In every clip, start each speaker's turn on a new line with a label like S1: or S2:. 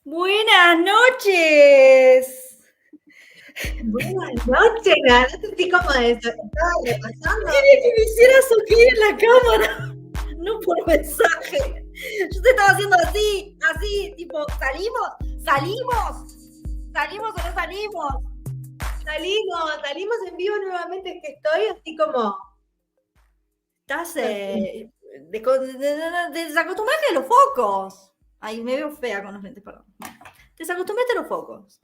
S1: Buenas noches.
S2: Buenas noches, no te sentí como de eso. Estaba repasando.
S1: Quería que me hicieras sugir en la cámara, no por mensaje. Yo te estaba haciendo así, tipo, ¿salimos o no salimos?
S2: Salimos en vivo nuevamente, es que estoy así como.
S1: Estás desacostumbrate a los focos. Ay, me veo fea con los lentes, perdón. Desacostumbrate a los focos.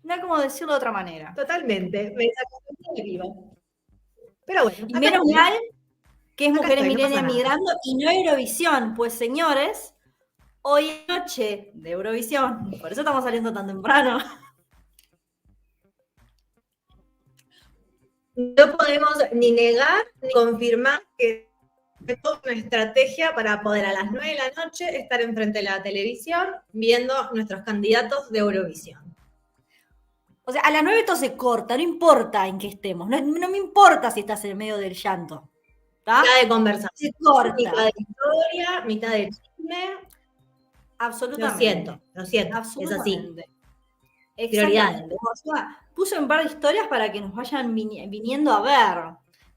S1: No hay como decirlo de otra manera.
S2: Totalmente, me desacostumbré de vivo. Pero bueno,
S1: Y menos mal que es Mujeres
S2: estoy, no
S1: Milenias
S2: pasa nada.
S1: Migrando y no Eurovisión. Pues señores, hoy es noche de Eurovisión. Por eso estamos saliendo tan temprano.
S2: No podemos ni negar ni confirmar que es toda una estrategia para poder a las 9 de la noche estar enfrente de la televisión viendo nuestros candidatos de Eurovisión.
S1: O sea, a las 9 todo se corta, no importa en qué estemos. No me importa si estás en medio del llanto. ¿Tá?
S2: Mitad de conversación,
S1: Se corta.
S2: mitad de historia, mitad de chisme.
S1: Absolutamente.
S2: Lo siento,
S1: Absolutamente.
S2: es así. Prioridades.
S1: O sea, puse un par de historias para que nos vayan viniendo a ver.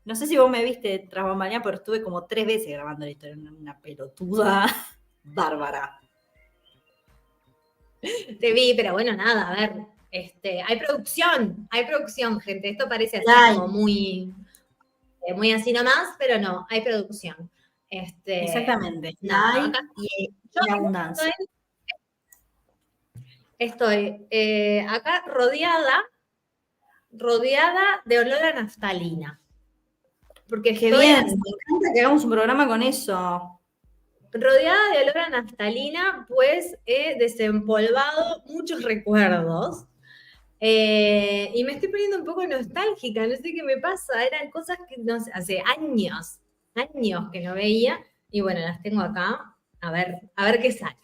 S1: No sé si vos me viste tras bambalinas, pero estuve como 3 veces grabando la historia. Una pelotuda bárbara.
S2: Te vi, pero bueno, nada, a ver, hay producción, gente. Esto parece así como muy así nomás, pero no, hay producción.
S1: Exactamente.
S2: Nada, acá
S1: y abundancia.
S2: Estoy acá rodeada de olor a naftalina. Porque
S1: Qué bien, me encanta que hagamos un programa con eso.
S2: Rodeada de olor a naftalina, pues he desempolvado muchos recuerdos. Y me estoy poniendo un poco nostálgica, no sé qué me pasa, eran cosas que no sé, hace años que no veía, y bueno, las tengo acá, a ver qué sale.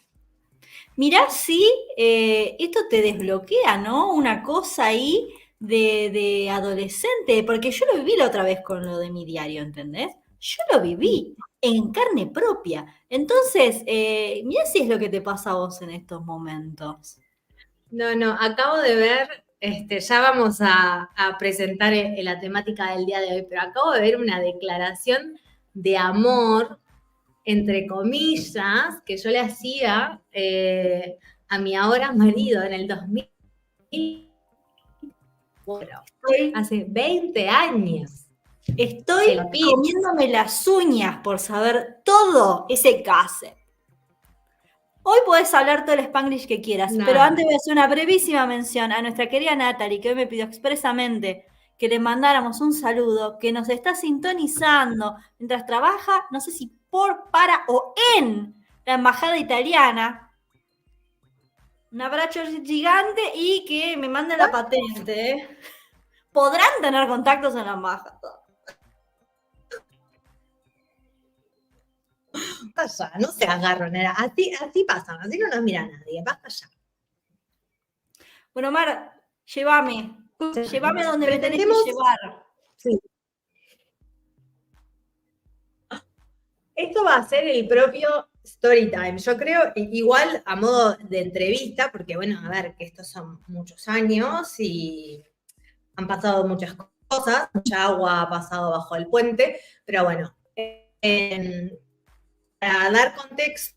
S1: Mirá si esto te desbloquea, ¿no? Una cosa ahí de adolescente, porque yo lo viví la otra vez con lo de mi diario, ¿entendés? Yo lo viví en carne propia. Entonces, mirá si es lo que te pasa a vos en estos momentos.
S2: No, acabo de ver, ya vamos a presentar la temática del día de hoy, pero acabo de ver una declaración de amor, entre comillas, que yo le hacía a mi ahora marido en el 2000, hace 20 años.
S1: Estoy comiéndome las uñas por saber todo ese cassette. Hoy podés hablar todo el Spanglish que quieras, pero antes voy a hacer una brevísima mención a nuestra querida Natalie, que hoy me pidió expresamente que le mandáramos un saludo, que nos está sintonizando mientras trabaja, no sé si para o en la embajada italiana. Un abrazo gigante y que me mande la patente. ¿Podrán tener contactos en la embajada?
S2: Basta ya, no se agarran, así pasan, así no nos mira nadie, basta ya.
S1: Bueno, Mar, llévame a donde me tenés que llevar.
S2: Sí. Esto va a ser el propio story time. Yo creo, igual a modo de entrevista, porque bueno, a ver, que estos son muchos años y han pasado muchas cosas, mucha agua ha pasado bajo el puente, pero bueno, para dar contexto,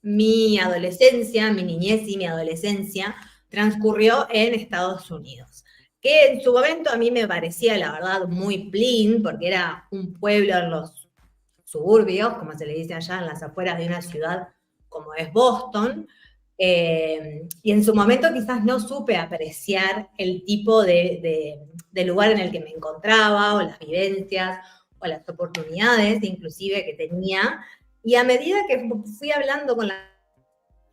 S2: mi adolescencia, mi niñez y mi adolescencia transcurrió en Estados Unidos, que en su momento a mí me parecía, la verdad, muy plin, porque era un pueblo en los suburbios, como se le dice allá, en las afueras de una ciudad como es Boston, y en su momento quizás no supe apreciar el tipo de lugar en el que me encontraba, o las vivencias, o las oportunidades inclusive que tenía, y a medida que fui hablando con la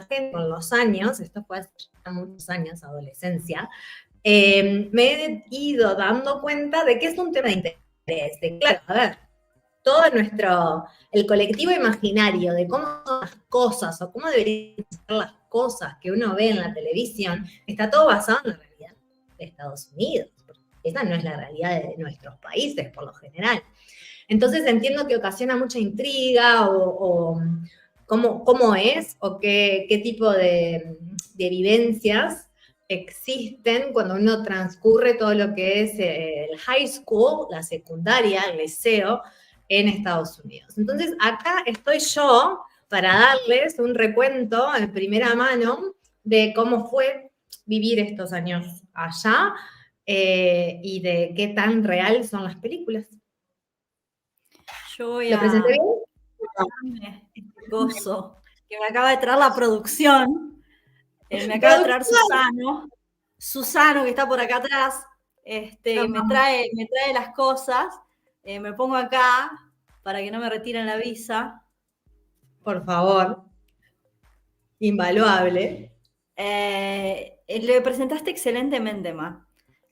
S2: gente con los años, esto fue hace muchos años, adolescencia, me he ido dando cuenta de que es un tema de interés, de claro, a ver, todo el colectivo imaginario de cómo son las cosas o cómo deberían ser las cosas que uno ve en la televisión, está todo basado en la realidad de Estados Unidos. Esa no es la realidad de nuestros países, por lo general. Entonces entiendo que ocasiona mucha intriga o cómo es o qué tipo de vivencias existen cuando uno transcurre todo lo que es el high school, la secundaria, el liceo en Estados Unidos. Entonces, acá estoy yo para darles un recuento en primera mano de cómo fue vivir estos años allá y de qué tan real son las películas.
S1: Yo voy
S2: ¿Lo presenté bien?
S1: este gozo que me acaba de traer la producción. Me acaba de traer Susano, que está por acá atrás. Me trae las cosas. Me pongo acá para que no me retiren la visa.
S2: Por favor. Invaluable.
S1: Lo presentaste excelentemente, Ma.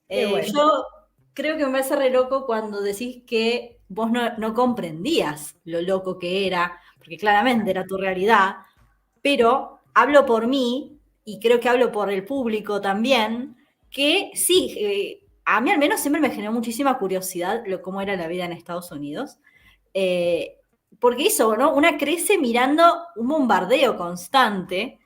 S2: Bueno.
S1: Yo creo que me parece re loco cuando decís que vos no comprendías lo loco que era, porque claramente era tu realidad, pero hablo por mí, y creo que hablo por el público también, que sí, a mí al menos siempre me generó muchísima curiosidad cómo era la vida en Estados Unidos, porque eso, ¿no? Una crece mirando un bombardeo constante,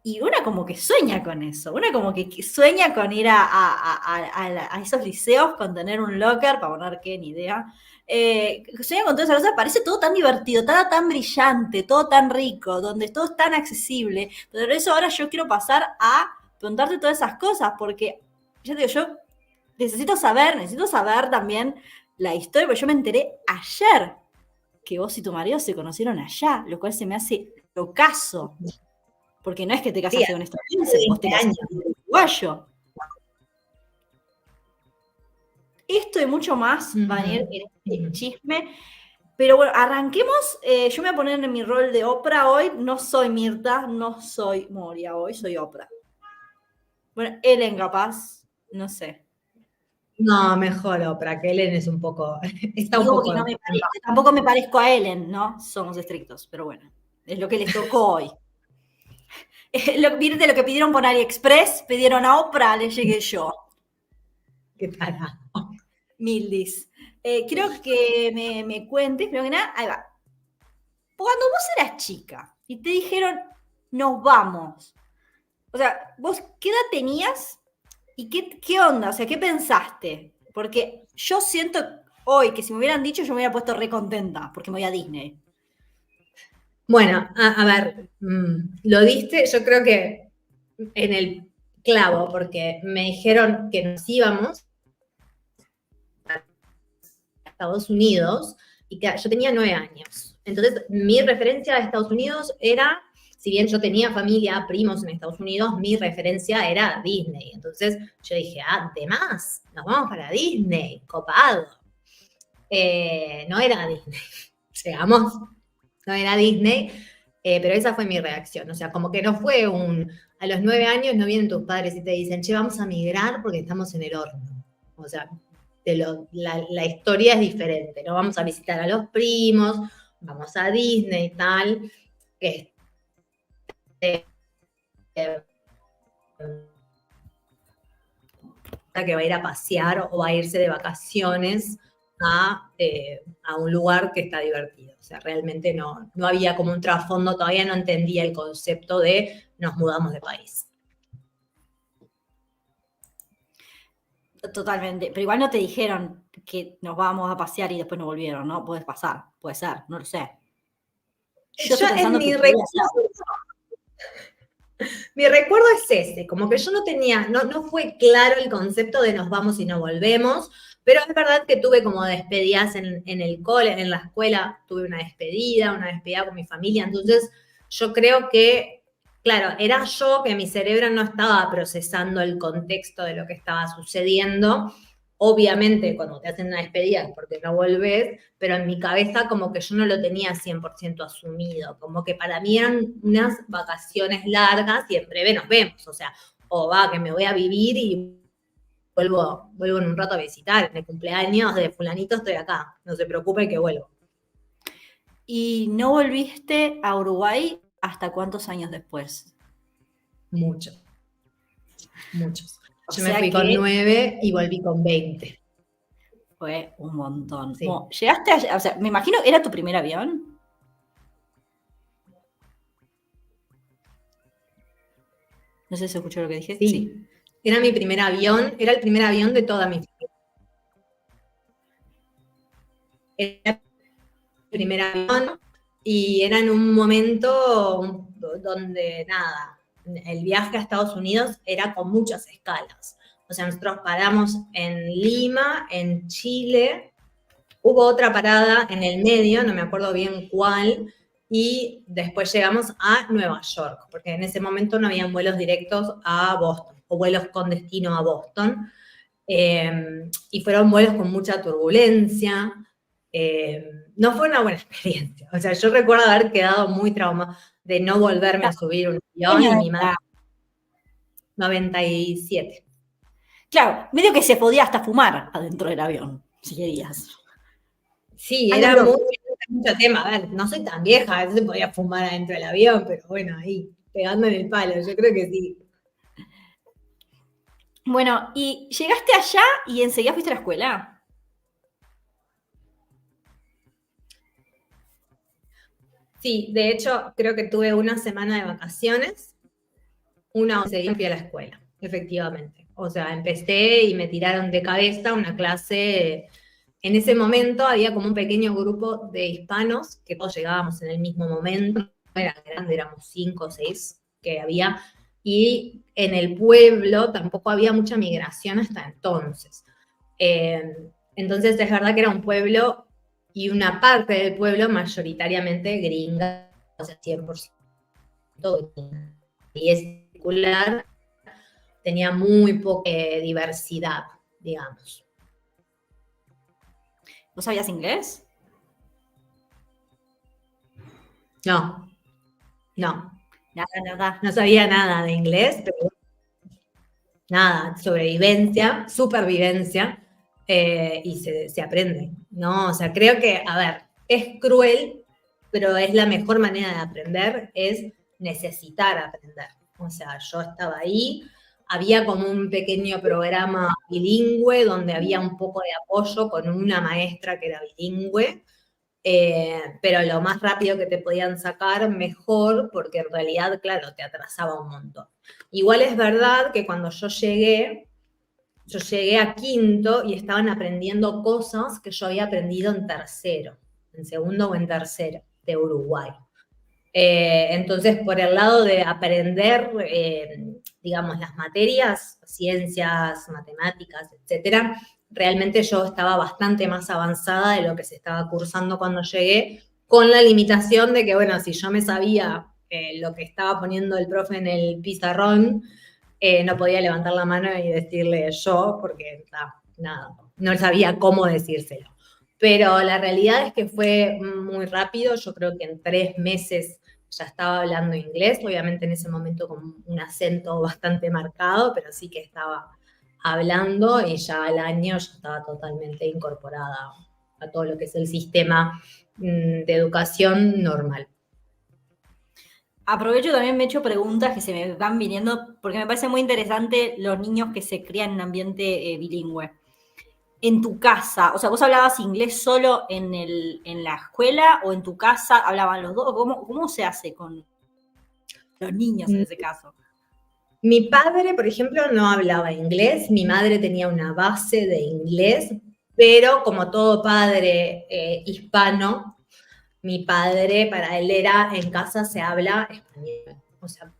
S1: y una como que sueña con eso, una como que sueña con ir a esos liceos, con tener un locker, para poner qué, ni idea. Sueña con todas esas cosas, parece todo tan divertido, tan brillante, todo tan rico, donde todo es tan accesible. Pero eso ahora yo quiero pasar a preguntarte todas esas cosas, porque ya te digo, yo necesito saber también la historia, porque yo me enteré ayer que vos y tu marido se conocieron allá, lo cual se me hace locazo. Porque no es que te casaste con estadounidense, vos te casaste con un uruguayo. Esto y mucho más va a venir en este chisme. Pero bueno, arranquemos. Yo me voy a poner en mi rol de Oprah hoy. No soy Mirta, no soy Moria hoy, soy Oprah. Bueno, Ellen capaz, no sé.
S2: No, mejor Oprah, que Ellen es un poco... Está
S1: Digo
S2: un poco...
S1: que no me parece, tampoco me parezco a Ellen, ¿no? Somos estrictos, pero bueno, es lo que les tocó hoy. Viste lo que pidieron por AliExpress, pidieron a Oprah, le llegué yo.
S2: ¿Qué tal?
S1: Mildis. Quiero que me cuentes, primero que nada, ahí va. Cuando vos eras chica y te dijeron, nos vamos, o sea, vos, ¿qué edad tenías y qué onda? O sea, ¿qué pensaste? Porque yo siento hoy que si me hubieran dicho, yo me hubiera puesto re contenta, porque me voy a Disney.
S2: Bueno, a ver, lo diste, yo creo que en el clavo, porque me dijeron que nos íbamos a Estados Unidos y que yo tenía 9 años. Entonces, mi referencia a Estados Unidos era, si bien yo tenía familia, primos en Estados Unidos, mi referencia era Disney. Entonces, yo dije, además, nos vamos para Disney, copado. No era Disney. Llegamos, no era Disney, pero esa fue mi reacción. O sea, como que no fue a los 9 años no vienen tus padres y te dicen, che, vamos a migrar porque estamos en el horno. O sea, la historia es diferente, ¿no? Vamos a visitar a los primos, vamos a Disney y tal. Que va a ir a pasear o va a irse de vacaciones a un lugar que está divertido. O sea, realmente no había como un trasfondo, todavía no entendía el concepto de nos mudamos de país.
S1: Totalmente, pero igual no te dijeron que nos vamos a pasear y después no volvieron, ¿no? Puede pasar, puede ser, no lo sé.
S2: Yo en mi recuerdo es ese, como que yo no tenía, no fue claro el concepto de nos vamos y no volvemos, pero es verdad que tuve como despedidas en el cole, en la escuela, tuve una despedida con mi familia, entonces yo creo que, claro, era yo que mi cerebro no estaba procesando el contexto de lo que estaba sucediendo. Obviamente, cuando te hacen una despedida es porque no volvés, pero en mi cabeza como que yo no lo tenía 100% asumido, como que para mí eran unas vacaciones largas y en breve nos vemos, o sea, o va, que me voy a vivir y vuelvo en un rato a visitar, en el cumpleaños de fulanito estoy acá, no se preocupe que vuelvo.
S1: ¿Y no volviste a Uruguay hasta cuántos años después?
S2: Muchos. Yo me fui con 9 y volví con 20.
S1: Fue un montón.
S2: Sí.
S1: Llegaste o sea, me imagino, ¿era tu primer avión? No sé si escuchó lo que dije.
S2: Sí. Era mi primer avión, era el primer avión de toda mi familia. Era el primer avión y era en un momento donde, nada, el viaje a Estados Unidos era con muchas escalas. O sea, nosotros paramos en Lima, en Chile, hubo otra parada en el medio, no me acuerdo bien cuál, y después llegamos a Nueva York, porque en ese momento no habían vuelos directos a Boston, o vuelos con destino a Boston, y fueron vuelos con mucha turbulencia. No fue una buena experiencia. O sea, yo recuerdo haber quedado muy traumada de no volverme a subir un avión y mi madre... 97.
S1: Claro, medio que se podía hasta fumar adentro del avión, si querías.
S2: Sí, era mucho tema. A ver, no soy tan vieja, a veces se podía fumar adentro del avión, pero bueno, ahí, pegando en el palo, yo creo que sí.
S1: Bueno, y llegaste allá y enseguida fuiste a la escuela.
S2: Sí, de hecho, creo que tuve una semana de vacaciones, una enseguida fui a la escuela, efectivamente. O sea, empecé y me tiraron de cabeza una clase. En ese momento había como un pequeño grupo de hispanos que todos llegábamos en el mismo momento, no era grande, éramos 5 o 6 que había, y en el pueblo tampoco había mucha migración hasta entonces. Entonces es verdad que era un pueblo y una parte del pueblo mayoritariamente gringa, o sea, 100%, y es circular, tenía muy poca diversidad, digamos.
S1: ¿Vos sabías inglés?
S2: No.
S1: Nada.
S2: No sabía nada de inglés, pero nada, sobrevivencia, supervivencia, y se aprende, ¿no? O sea, creo que, a ver, es cruel, pero es la mejor manera de aprender, es necesitar aprender. O sea, yo estaba ahí, había como un pequeño programa bilingüe donde había un poco de apoyo con una maestra que era bilingüe, pero lo más rápido que te podían sacar, mejor, porque en realidad, claro, te atrasaba un montón. Igual es verdad que cuando yo llegué a quinto y estaban aprendiendo cosas que yo había aprendido en tercero, en segundo o en tercero, de Uruguay. Entonces, por el lado de aprender, digamos, las materias, ciencias, matemáticas, etcétera, realmente yo estaba bastante más avanzada de lo que se estaba cursando cuando llegué, con la limitación de que, bueno, si yo me sabía lo que estaba poniendo el profe en el pizarrón, no podía levantar la mano y decirle yo, porque nada, no sabía cómo decírselo. Pero la realidad es que fue muy rápido, yo creo que en 3 meses ya estaba hablando inglés, obviamente en ese momento con un acento bastante marcado, pero sí que estaba hablando y ya al año ya estaba totalmente incorporada a todo lo que es el sistema de educación normal.
S1: Aprovecho también, me he hecho preguntas que se me van viniendo, porque me parece muy interesante los niños que se crían en un ambiente bilingüe. En tu casa, o sea, ¿vos hablabas inglés solo en la escuela o en tu casa hablaban los dos? ¿Cómo se hace con los niños en ese caso?
S2: Mi padre, por ejemplo, no hablaba inglés, mi madre tenía una base de inglés, pero como todo padre hispano, mi padre, para él era, en casa se habla español. O sea,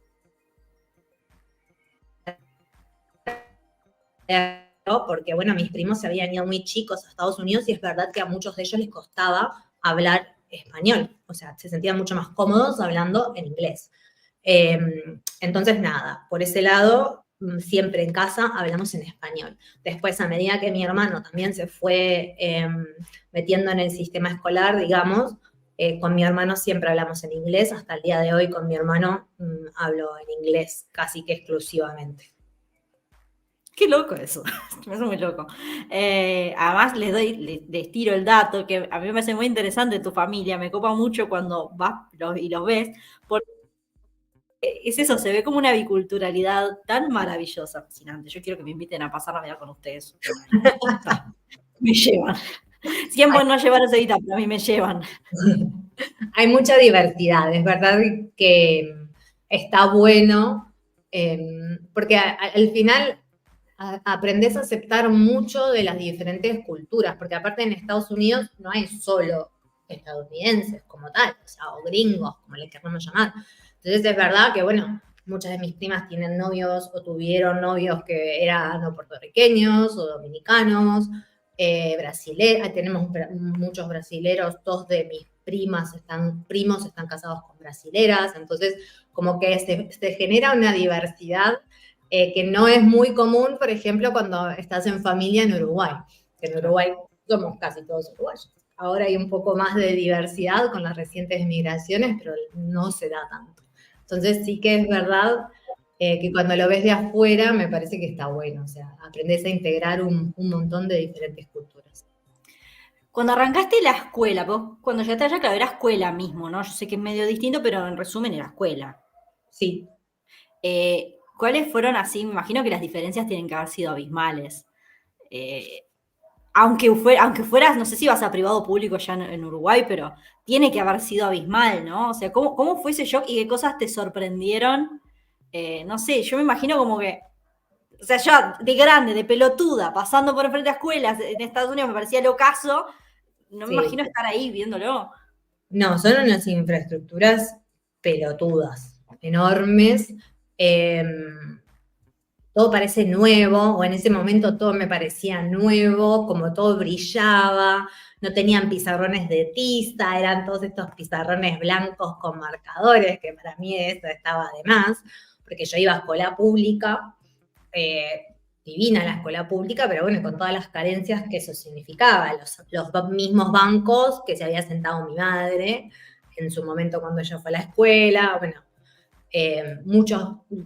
S2: porque bueno, mis primos se habían ido muy chicos a Estados Unidos y es verdad que a muchos de ellos les costaba hablar español. O sea, se sentían mucho más cómodos hablando en inglés. Entonces, nada, por ese lado, siempre en casa hablamos en español. Después, a medida que mi hermano también se fue metiendo en el sistema escolar, digamos, con mi hermano siempre hablamos en inglés. Hasta el día de hoy con mi hermano hablo en inglés casi que exclusivamente.
S1: Qué loco eso, me hace muy loco. Además les tiro el dato, que a mí me parece muy interesante tu familia, me copa mucho cuando vas y los ves, porque es eso, se ve como una biculturalidad tan maravillosa, fascinante. Yo quiero que me inviten a pasar Navidad con ustedes. Me llevan. Siempre no llevar a Cevita, pero a mí me llevan.
S2: Hay mucha diversidad, es verdad que está bueno Porque al final aprendes a aceptar mucho de las diferentes culturas, porque aparte en Estados Unidos no hay solo estadounidenses como tal, o sea, o gringos, como les queramos llamar. Entonces es verdad que, bueno, muchas de mis primas tienen novios o tuvieron novios que eran o puertorriqueños o dominicanos, brasileños, tenemos muchos brasileros, dos de mis primos están casados con brasileras, entonces como que se genera una diversidad que no es muy común, por ejemplo, cuando estás en familia en Uruguay. En Uruguay somos casi todos uruguayos. Ahora hay un poco más de diversidad con las recientes migraciones, pero no se da tanto. Entonces sí que es verdad que cuando lo ves de afuera me parece que está bueno, o sea, aprendes a integrar un montón de diferentes culturas.
S1: Cuando arrancaste la escuela, vos cuando llegaste allá, claro, era escuela mismo, ¿no? Yo sé que es medio distinto, pero en resumen era escuela.
S2: Sí.
S1: ¿Cuáles fueron así? Me imagino que las diferencias tienen que haber sido abismales. Aunque fueras, no sé si vas a privado o público ya en Uruguay, pero tiene que haber sido abismal, ¿no? O sea, ¿cómo fue ese shock y qué cosas te sorprendieron? No sé, yo me imagino como que, o sea, yo de grande, de pelotuda, pasando por enfrente a escuelas en Estados Unidos me parecía lo caso, no me imagino estar ahí viéndolo.
S2: No, son unas infraestructuras pelotudas, enormes. Todo parece nuevo, o en ese momento todo me parecía nuevo, como todo brillaba, no tenían pizarrones de tiza, eran todos estos pizarrones blancos con marcadores, que para mí eso estaba de más, porque yo iba a escuela pública, divina la escuela pública, pero bueno, con todas las carencias que eso significaba, los mismos bancos que se había sentado mi madre en su momento cuando ella fue a la escuela, bueno,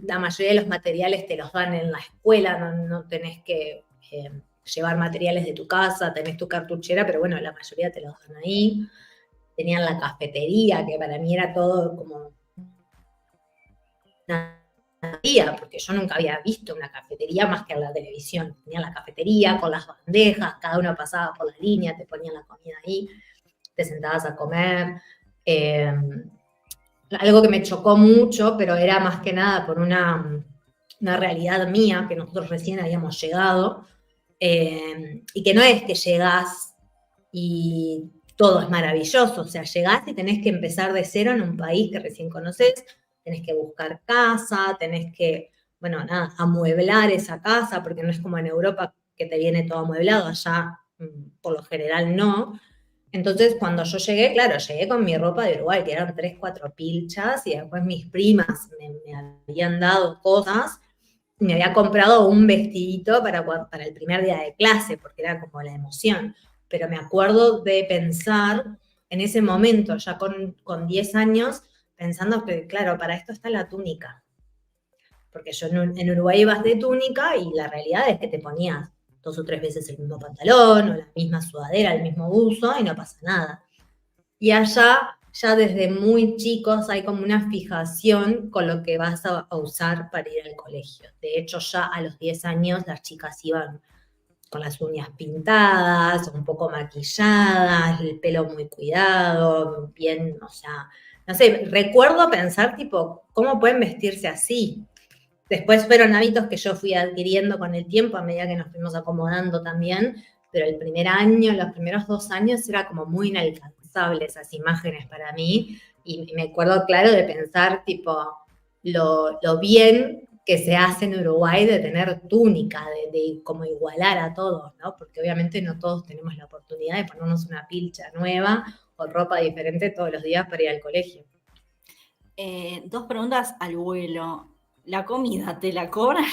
S2: la mayoría de los materiales te los dan en la escuela, no tenés que llevar materiales de tu casa, tenés tu cartuchera, pero bueno, la mayoría te los dan ahí. Tenían la cafetería, que para mí era todo como una cafetería, porque yo nunca había visto una cafetería más que en la televisión. Tenían la cafetería con las bandejas, cada uno pasaba por la línea, te ponían la comida ahí, te sentabas a comer. Algo que me chocó mucho, pero era más que nada por una realidad mía, que nosotros recién habíamos llegado, y que no es que llegás y todo es maravilloso, o sea, llegás y tenés que empezar de cero en un país que recién conoces, tenés que buscar casa, tenés que, bueno, nada, amueblar esa casa, porque no es como en Europa que te viene todo amueblado, allá por lo general no. Entonces, cuando yo llegué, claro, llegué con mi ropa de Uruguay, que eran 3, 4 pilchas, y después mis primas me habían dado cosas, y me había comprado un vestidito para el primer día de clase, porque era como la emoción. Pero me acuerdo de pensar en ese momento, ya con 10 años, pensando que, claro, para esto está la túnica. Porque yo en Uruguay ibas de túnica y la realidad es que te ponías 2 o 3 veces el mismo pantalón o la misma sudadera, el mismo buzo y no pasa nada. Y allá, ya desde muy chicos, hay como una fijación con lo que vas a usar para ir al colegio. De hecho, ya a los 10 años las chicas iban con las uñas pintadas, un poco maquilladas, el pelo muy cuidado, bien, o sea, no sé, recuerdo pensar tipo, ¿cómo pueden vestirse así? Después fueron hábitos que yo fui adquiriendo con el tiempo a medida que nos fuimos acomodando también, pero el primer año, los primeros 2 años era como muy inalcanzable esas imágenes para mí y me acuerdo claro de pensar tipo lo bien que se hace en Uruguay de tener túnica, de como igualar a todos, ¿no? Porque obviamente no todos tenemos la oportunidad de ponernos una pilcha nueva o ropa diferente todos los días para ir al colegio.
S1: 2 preguntas al vuelo. ¿La comida te la cobran?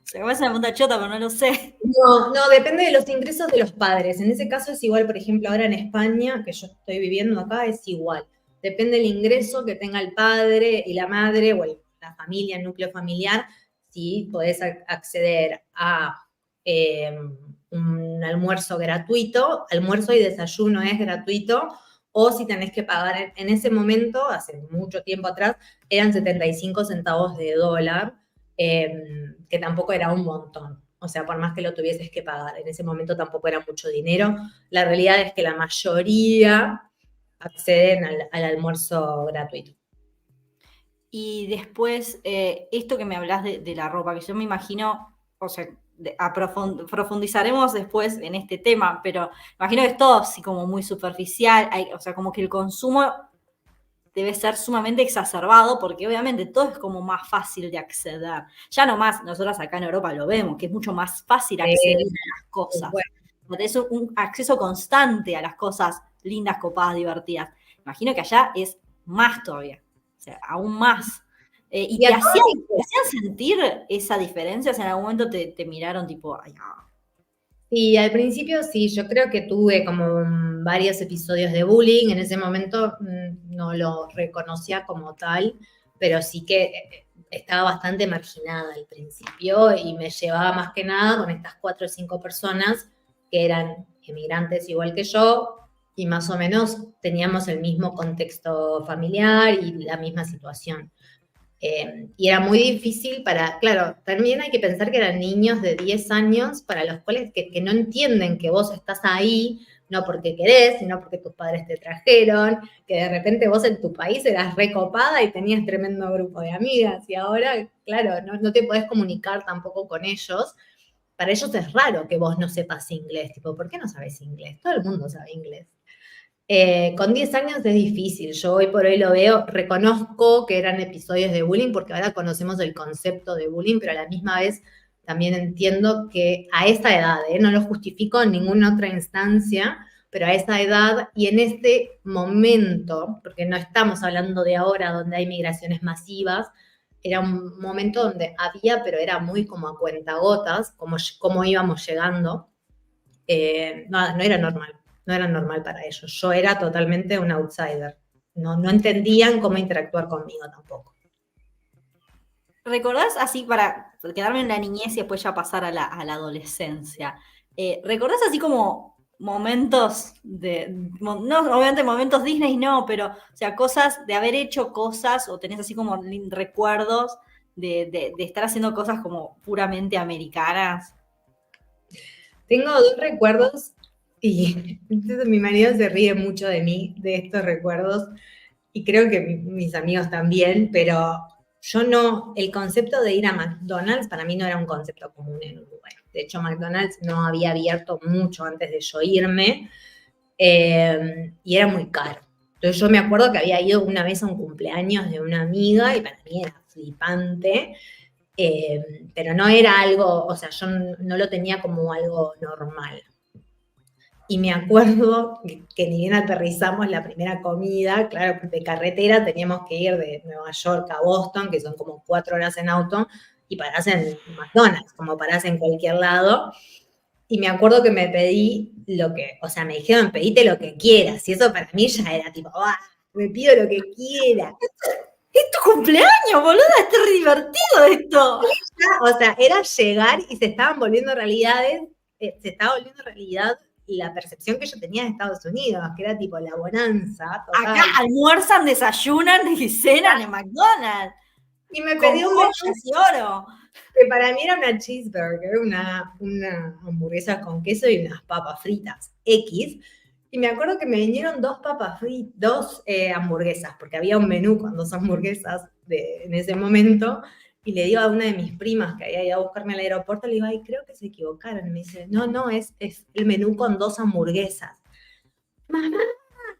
S1: Se me hace una pregunta chota, pero no lo sé.
S2: No, depende de los ingresos de los padres. En ese caso es igual, por ejemplo, ahora en España, que yo estoy viviendo acá, es igual. Depende del ingreso que tenga el padre y la madre o la familia, el núcleo familiar, si podés acceder a un almuerzo gratuito, almuerzo y desayuno es gratuito, o si tenés que pagar en ese momento, hace mucho tiempo atrás, eran 75 centavos de dólar, que tampoco era un montón. O sea, por más que lo tuvieses que pagar, en ese momento tampoco era mucho dinero. La realidad es que la mayoría acceden al almuerzo gratuito.
S1: Y después, esto que me hablas de la ropa, que yo me imagino, o sea, profundizaremos después en este tema, pero imagino que es todo así como muy superficial, o sea, como que el consumo debe ser sumamente exacerbado, porque obviamente todo es como más fácil de acceder. Ya nomás, nosotros acá en Europa lo vemos, que es mucho más fácil acceder a las cosas. Es un acceso constante a las cosas lindas, copadas, divertidas. Imagino que allá es más todavía, o sea, aún más. ¿Y te hacían sentir esa diferencia? O sea, en algún momento te miraron tipo, ay, no.
S2: Sí, al principio sí, yo creo que tuve como varios episodios de bullying, en ese momento no lo reconocía como tal, pero sí que estaba bastante marginada al principio y me llevaba más que nada con estas 4 o 5 personas que eran emigrantes igual que yo y más o menos teníamos el mismo contexto familiar y la misma situación. Y era muy difícil claro, también hay que pensar que eran niños de 10 años para los cuales que no entienden que vos estás ahí, no porque querés, sino porque tus padres te trajeron, que de repente vos en tu país eras recopada y tenías tremendo grupo de amigas, y ahora, claro, no te podés comunicar tampoco con ellos. Para ellos es raro que vos no sepas inglés, tipo, ¿por qué no sabes inglés? Todo el mundo sabe inglés. Con 10 años es difícil, yo hoy por hoy lo veo, reconozco que eran episodios de bullying porque ahora conocemos el concepto de bullying, pero a la misma vez también entiendo que a esta edad, no lo justifico en ninguna otra instancia, pero a esa edad y en este momento, porque no estamos hablando de ahora donde hay migraciones masivas, era un momento donde había, pero era muy como a cuentagotas, como íbamos llegando, no era normal. No era normal para ellos. Yo era totalmente un outsider. No entendían cómo interactuar conmigo tampoco.
S1: ¿Recordás, así para quedarme en la niñez y después ya pasar a la adolescencia? ¿Recordás así como momentos no, obviamente momentos Disney no, pero, o sea, cosas, de haber hecho cosas, o tenés así como recuerdos de estar haciendo cosas como puramente americanas?
S2: Tengo 2 recuerdos y mi marido se ríe mucho de mí, de estos recuerdos, y creo que mis amigos también, pero yo no, el concepto de ir a McDonald's para mí no era un concepto común en Uruguay. De hecho, McDonald's no había abierto mucho antes de yo irme, y era muy caro. Entonces yo me acuerdo que había ido una vez a un cumpleaños de una amiga y para mí era flipante, pero no era algo, o sea, yo no lo tenía como algo normal. Y me acuerdo que ni bien aterrizamos la primera comida, claro, de carretera teníamos que ir de Nueva York a Boston, que son como 4 horas en auto, y parás en McDonald's, como parás en cualquier lado. Y me acuerdo que me pedí o sea, me dijeron, pedite lo que quieras. Y eso para mí ya era tipo, me pido lo que quiera.
S1: ¡Es tu cumpleaños, boluda! ¡Es re divertido esto!
S2: O sea, era llegar y se estaba volviendo realidad la percepción que yo tenía de Estados Unidos, que era tipo la bonanza total.
S1: Acá almuerzan, desayunan y cenan en McDonald's.
S2: Y me pedí un
S1: oro.
S2: que para mí era una cheeseburger, una hamburguesa con queso y unas papas fritas X. Y me acuerdo que me vinieron 2 papas fritas, 2 hamburguesas, porque había un menú con 2 hamburguesas en ese momento. Y le digo a una de mis primas que había ido a buscarme al aeropuerto, le digo, ay, creo que se equivocaron. Y me dice, no, es el menú con 2 hamburguesas. Mamá,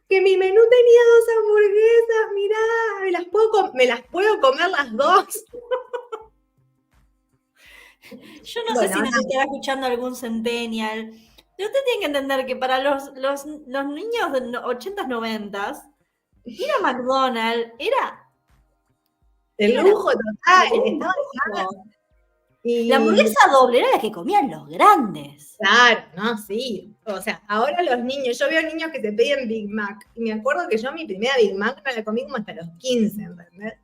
S2: que mi menú tenía 2 hamburguesas, mirá, me las puedo comer las 2.
S1: Yo no sé si nos estará escuchando algún centennial. Pero usted tiene que entender que para los niños de 80s, 90s, ir a McDonald's era
S2: el lujo total.
S1: Y la hamburguesa doble era la que comían los grandes.
S2: Claro, no, sí. O sea, ahora los niños, yo veo niños que se piden Big Mac. Y me acuerdo que yo mi primera Big Mac no la comí como hasta los 15, ¿entendés?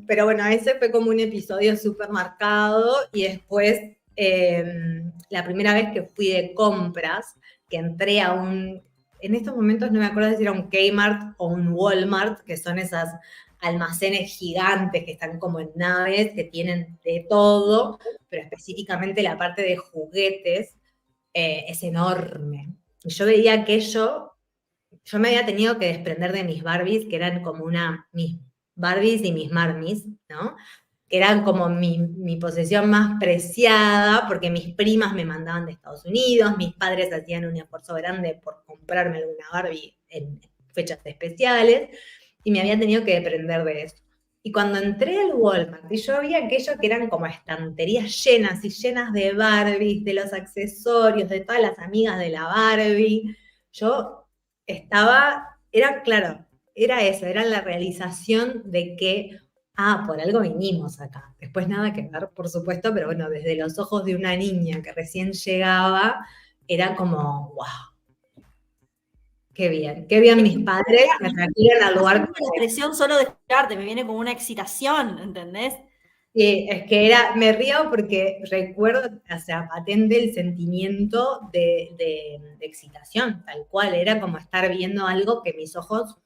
S2: Pero bueno, ese fue como un episodio súper marcado. Y después, la primera vez que fui de compras, que entré en estos momentos no me acuerdo si era un Kmart o un Walmart, que son esas almacenes gigantes que están como en naves, que tienen de todo, pero específicamente la parte de juguetes es enorme. Y yo veía aquello, yo me había tenido que desprender de mis Barbies, que eran como mis Barbies y mis Marmies, ¿no? Que eran como mi posesión más preciada, porque mis primas me mandaban de Estados Unidos, mis padres hacían un esfuerzo grande por comprarme alguna Barbie en fechas especiales, y me había tenido que desprender de eso. Y cuando entré al Walmart y yo vi aquello que eran como estanterías llenas y llenas de Barbies, de los accesorios, de todas las amigas de la Barbie, yo claro, era eso, era la realización de que, por algo vinimos acá. Después nada que ver, por supuesto, pero bueno, desde los ojos de una niña que recién llegaba, era como, wow. Qué bien mis padres me trajeron al lugar.
S1: La presión solo de esperarte, me viene como una excitación, ¿entendés?
S2: Sí, es que me río porque recuerdo, o sea, patente el sentimiento de excitación, tal cual, era como estar viendo algo que mis ojos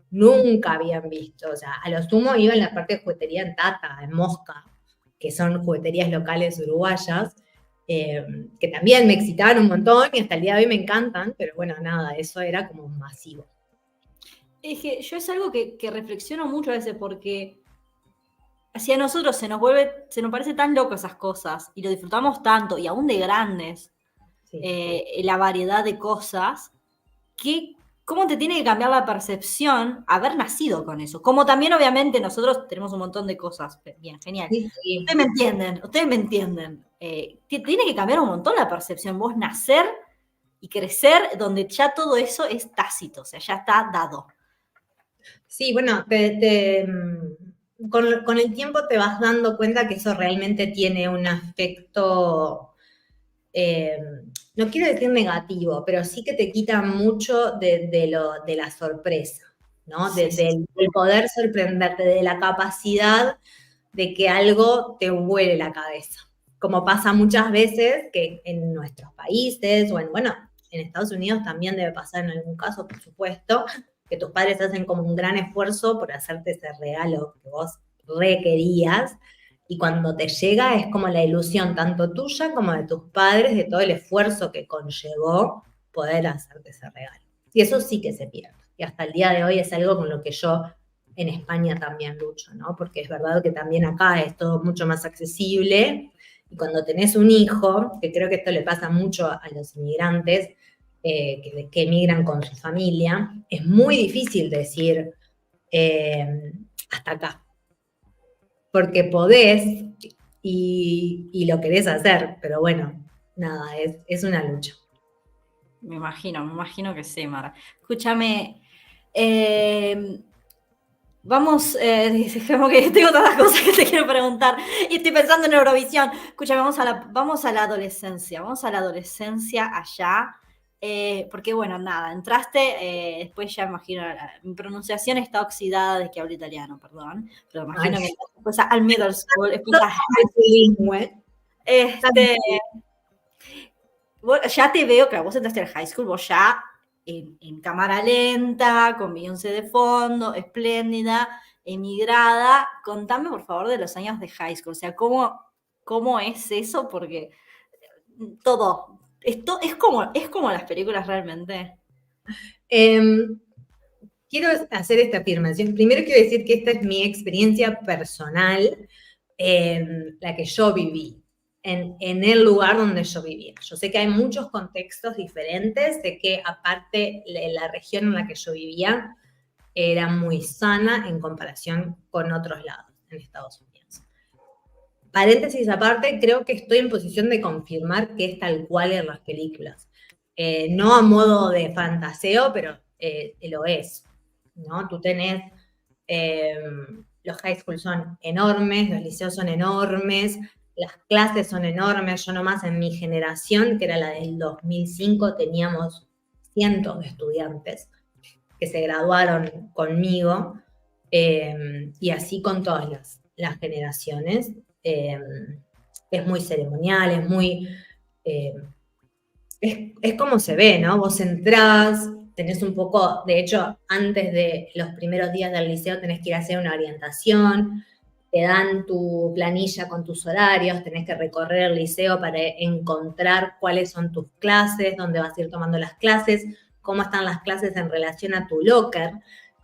S2: nunca habían visto. O sea, a lo sumo iba en la parte de juguetería en Tata, en Mosca, que son jugueterías locales uruguayas, que también me excitaban un montón y hasta el día de hoy me encantan, pero bueno, nada, eso era como masivo.
S1: Es que yo es algo que reflexiono mucho a veces porque hacia nosotros se nos parece tan loco esas cosas y lo disfrutamos tanto y aún de grandes, sí. La variedad de cosas, que cómo te tiene que cambiar la percepción haber nacido con eso. Como también obviamente nosotros tenemos un montón de cosas, bien, genial. Sí, sí. Ustedes me entienden. Tiene que cambiar un montón la percepción, vos nacer y crecer donde ya todo eso es tácito, o sea, ya está dado.
S2: Sí, bueno, con el tiempo te vas dando cuenta que eso realmente tiene un aspecto, no quiero decir negativo, pero sí que te quita mucho de la sorpresa, ¿no? Sí, del poder sorprenderte, de la capacidad de que algo te vuele la cabeza. Como pasa muchas veces que en nuestros países, o en Estados Unidos también debe pasar en algún caso, por supuesto, que tus padres hacen como un gran esfuerzo por hacerte ese regalo que vos requerías, y cuando te llega es como la ilusión tanto tuya como de tus padres, de todo el esfuerzo que conllevó poder hacerte ese regalo. Y eso sí que se pierde. Y hasta el día de hoy es algo con lo que yo en España también lucho, ¿no? Porque es verdad que también acá es todo mucho más accesible, y cuando tenés un hijo, que creo que esto le pasa mucho a los inmigrantes, que emigran con su familia, es muy difícil decir hasta acá, porque podés y lo querés hacer, pero bueno, nada, es una lucha.
S1: Me imagino que sí, Mara. Escúchame, vamos, como que tengo tantas cosas que te quiero preguntar y estoy pensando en Eurovisión. Escúchame, vamos a la adolescencia allá. Porque bueno, nada, entraste, después ya imagino, mi pronunciación está oxidada de que hablo italiano, perdón, pero imagino que después al middle school, después ya te veo que vos entraste al high school, vos ya en cámara lenta, con Beyoncé de fondo, espléndida, emigrada. Contame, por favor, de los años de high school, o sea, ¿cómo es eso? Porque todo, esto es como las películas realmente.
S2: Quiero hacer esta afirmación. Primero quiero decir que esta es mi experiencia personal, la que yo viví, en el lugar donde yo vivía. Yo sé que hay muchos contextos diferentes, sé que aparte la región en la que yo vivía era muy sana en comparación con otros lados en Estados Unidos. Paréntesis aparte, creo que estoy en posición de confirmar que es tal cual en las películas. No a modo de fantaseo, pero lo es, ¿no? Tú tenés, los high school son enormes, los liceos son enormes, las clases son enormes. Yo nomás en mi generación, que era la del 2005, teníamos cientos de estudiantes que se graduaron conmigo, y así con todas las generaciones. Es muy ceremonial, es muy... es como se ve, ¿no? Vos entrás, tenés un poco, de hecho, antes de los primeros días del liceo tenés que ir a hacer una orientación, te dan tu planilla con tus horarios, tenés que recorrer el liceo para encontrar cuáles son tus clases, dónde vas a ir tomando las clases, cómo están las clases en relación a tu locker,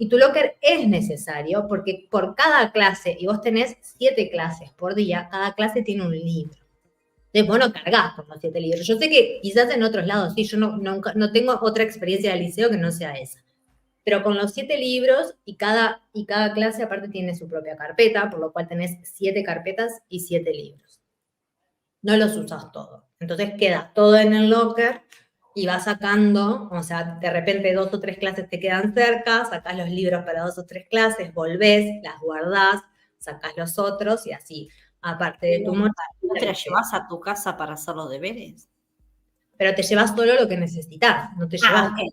S2: Y tu locker es necesario porque por cada clase, y vos tenés 7 clases por día, cada clase tiene un libro. Entonces vos no cargás con los 7 libros. Yo sé que quizás en otros lados, sí, yo no tengo otra experiencia de liceo que no sea esa. Pero con los 7 libros y cada clase aparte tiene su propia carpeta, por lo cual tenés 7 carpetas y 7 libros. No los usas todos. Entonces queda todo en el locker y vas sacando, o sea, de repente 2 o 3 clases te quedan cerca, sacás los libros para 2 o 3 clases, volvés, las guardás, sacás los otros y así, aparte de tu mochila.
S1: ¿No te la llevas a tu casa para hacer los deberes?
S2: Pero te llevas solo lo que necesitas, no te llevas.
S1: Okay.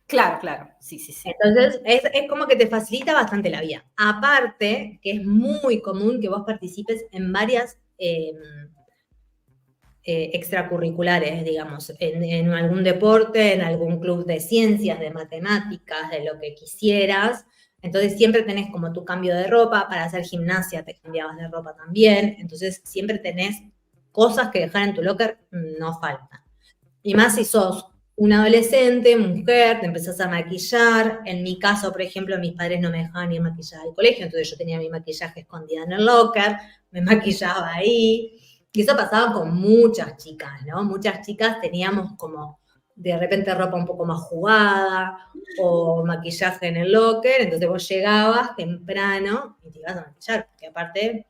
S1: Claro, sí.
S2: Entonces, es como que te facilita bastante la vida. Aparte, que es muy común que vos participes en varias extracurriculares, digamos, en algún deporte, en algún club de ciencias, de matemáticas, de lo que quisieras. Entonces siempre tenés como tu cambio de ropa, para hacer gimnasia te cambiabas de ropa también, entonces siempre tenés cosas que dejar en tu locker, no faltan. Y más si sos una adolescente, mujer, te empezás a maquillar. En mi caso, por ejemplo, mis padres no me dejaban ir maquillada al colegio, entonces yo tenía mi maquillaje escondida en el locker, me maquillaba ahí. Y eso pasaba con muchas chicas, ¿no? Muchas chicas teníamos como de repente ropa un poco más jugada o maquillaje en el locker, entonces vos llegabas temprano y te ibas a maquillar, porque aparte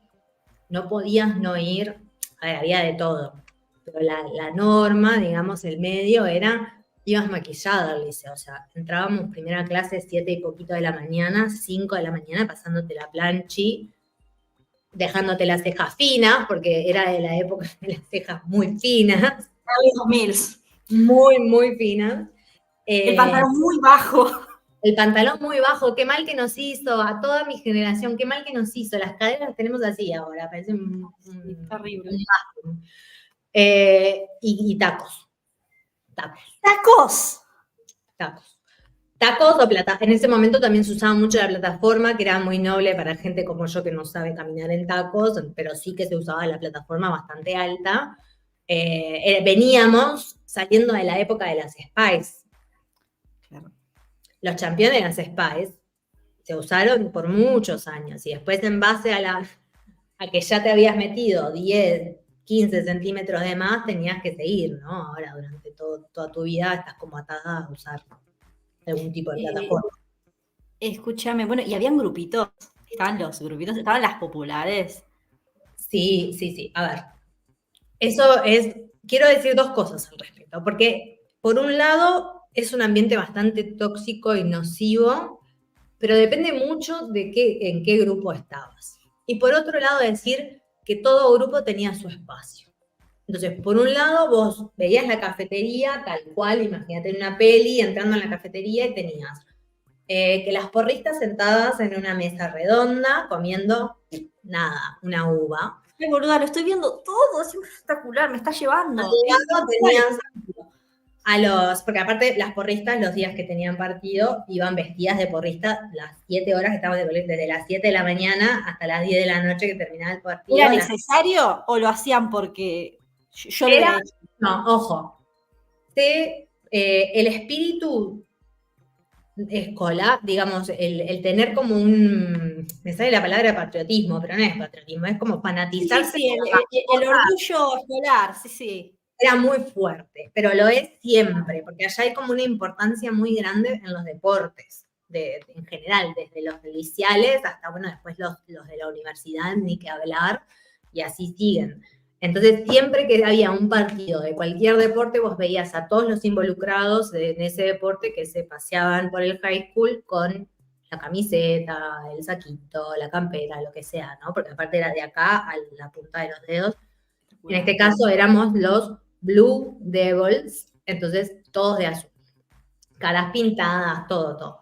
S2: no podías no ir, a ver, había de todo, pero la norma, digamos, el medio era, ibas maquillada al liceo, o sea, entrábamos primera clase 7 y poquito de la mañana, 5 de la mañana, pasándote la planchi, dejándote las cejas finas, porque era de la época de las cejas muy finas.
S1: Early 2000.
S2: Muy, muy finas.
S1: El pantalón muy bajo.
S2: El pantalón muy bajo, qué mal que nos hizo, a toda mi generación, qué mal que nos hizo. Las caderas las tenemos así ahora, parece
S1: terrible.
S2: Y tacos.
S1: ¿Tacos?
S2: Tacos o plata. En ese momento también se usaba mucho la plataforma, que era muy noble para gente como yo que no sabe caminar en tacos, pero sí que se usaba la plataforma bastante alta. Veníamos saliendo de la época de las Spice. Claro. Los championes de las Spice se usaron por muchos años y después en base a que ya te habías metido 10, 15 centímetros de más, tenías que seguir, ¿no? Ahora durante toda tu vida estás como atada a usar algún tipo de plataforma.
S1: Escúchame, bueno, y habían grupitos, estaban los grupitos, estaban las populares.
S2: Sí, a ver, eso es, quiero decir 2 cosas al respecto, porque por un lado es un ambiente bastante tóxico y nocivo, pero depende mucho de en qué grupo estabas. Y por otro lado decir que todo grupo tenía su espacio. Entonces, por un lado, vos veías la cafetería tal cual, imagínate en una peli, entrando en la cafetería y tenías que las porristas sentadas en una mesa redonda, comiendo nada, una uva.
S1: Ay, boluda, lo estoy viendo todo, es espectacular, me está llevando.
S2: Tenías porque aparte las porristas, los días que tenían partido, iban vestidas de porrista las 7 horas que estaban de colegio, desde las 7 de la mañana hasta las 10 de la noche que terminaba el partido.
S1: ¿Era necesario o lo hacían porque yo lo era?
S2: No, ojo. El espíritu escolar, digamos, el tener como me sale la palabra patriotismo, pero no es patriotismo, es como fanatizarse.
S1: Sí, el orgullo escolar, sí.
S2: Era muy fuerte, pero lo es siempre, porque allá hay como una importancia muy grande en los deportes, en general, desde los deliciales hasta, bueno, después los de la universidad, ni que hablar, y así siguen. Entonces, siempre que había un partido de cualquier deporte, vos veías a todos los involucrados en ese deporte que se paseaban por el high school con la camiseta, el saquito, la campera, lo que sea, ¿no? Porque aparte era de acá a la punta de los dedos. En este caso éramos los Blue Devils, entonces todos de azul. Caras pintadas, todo.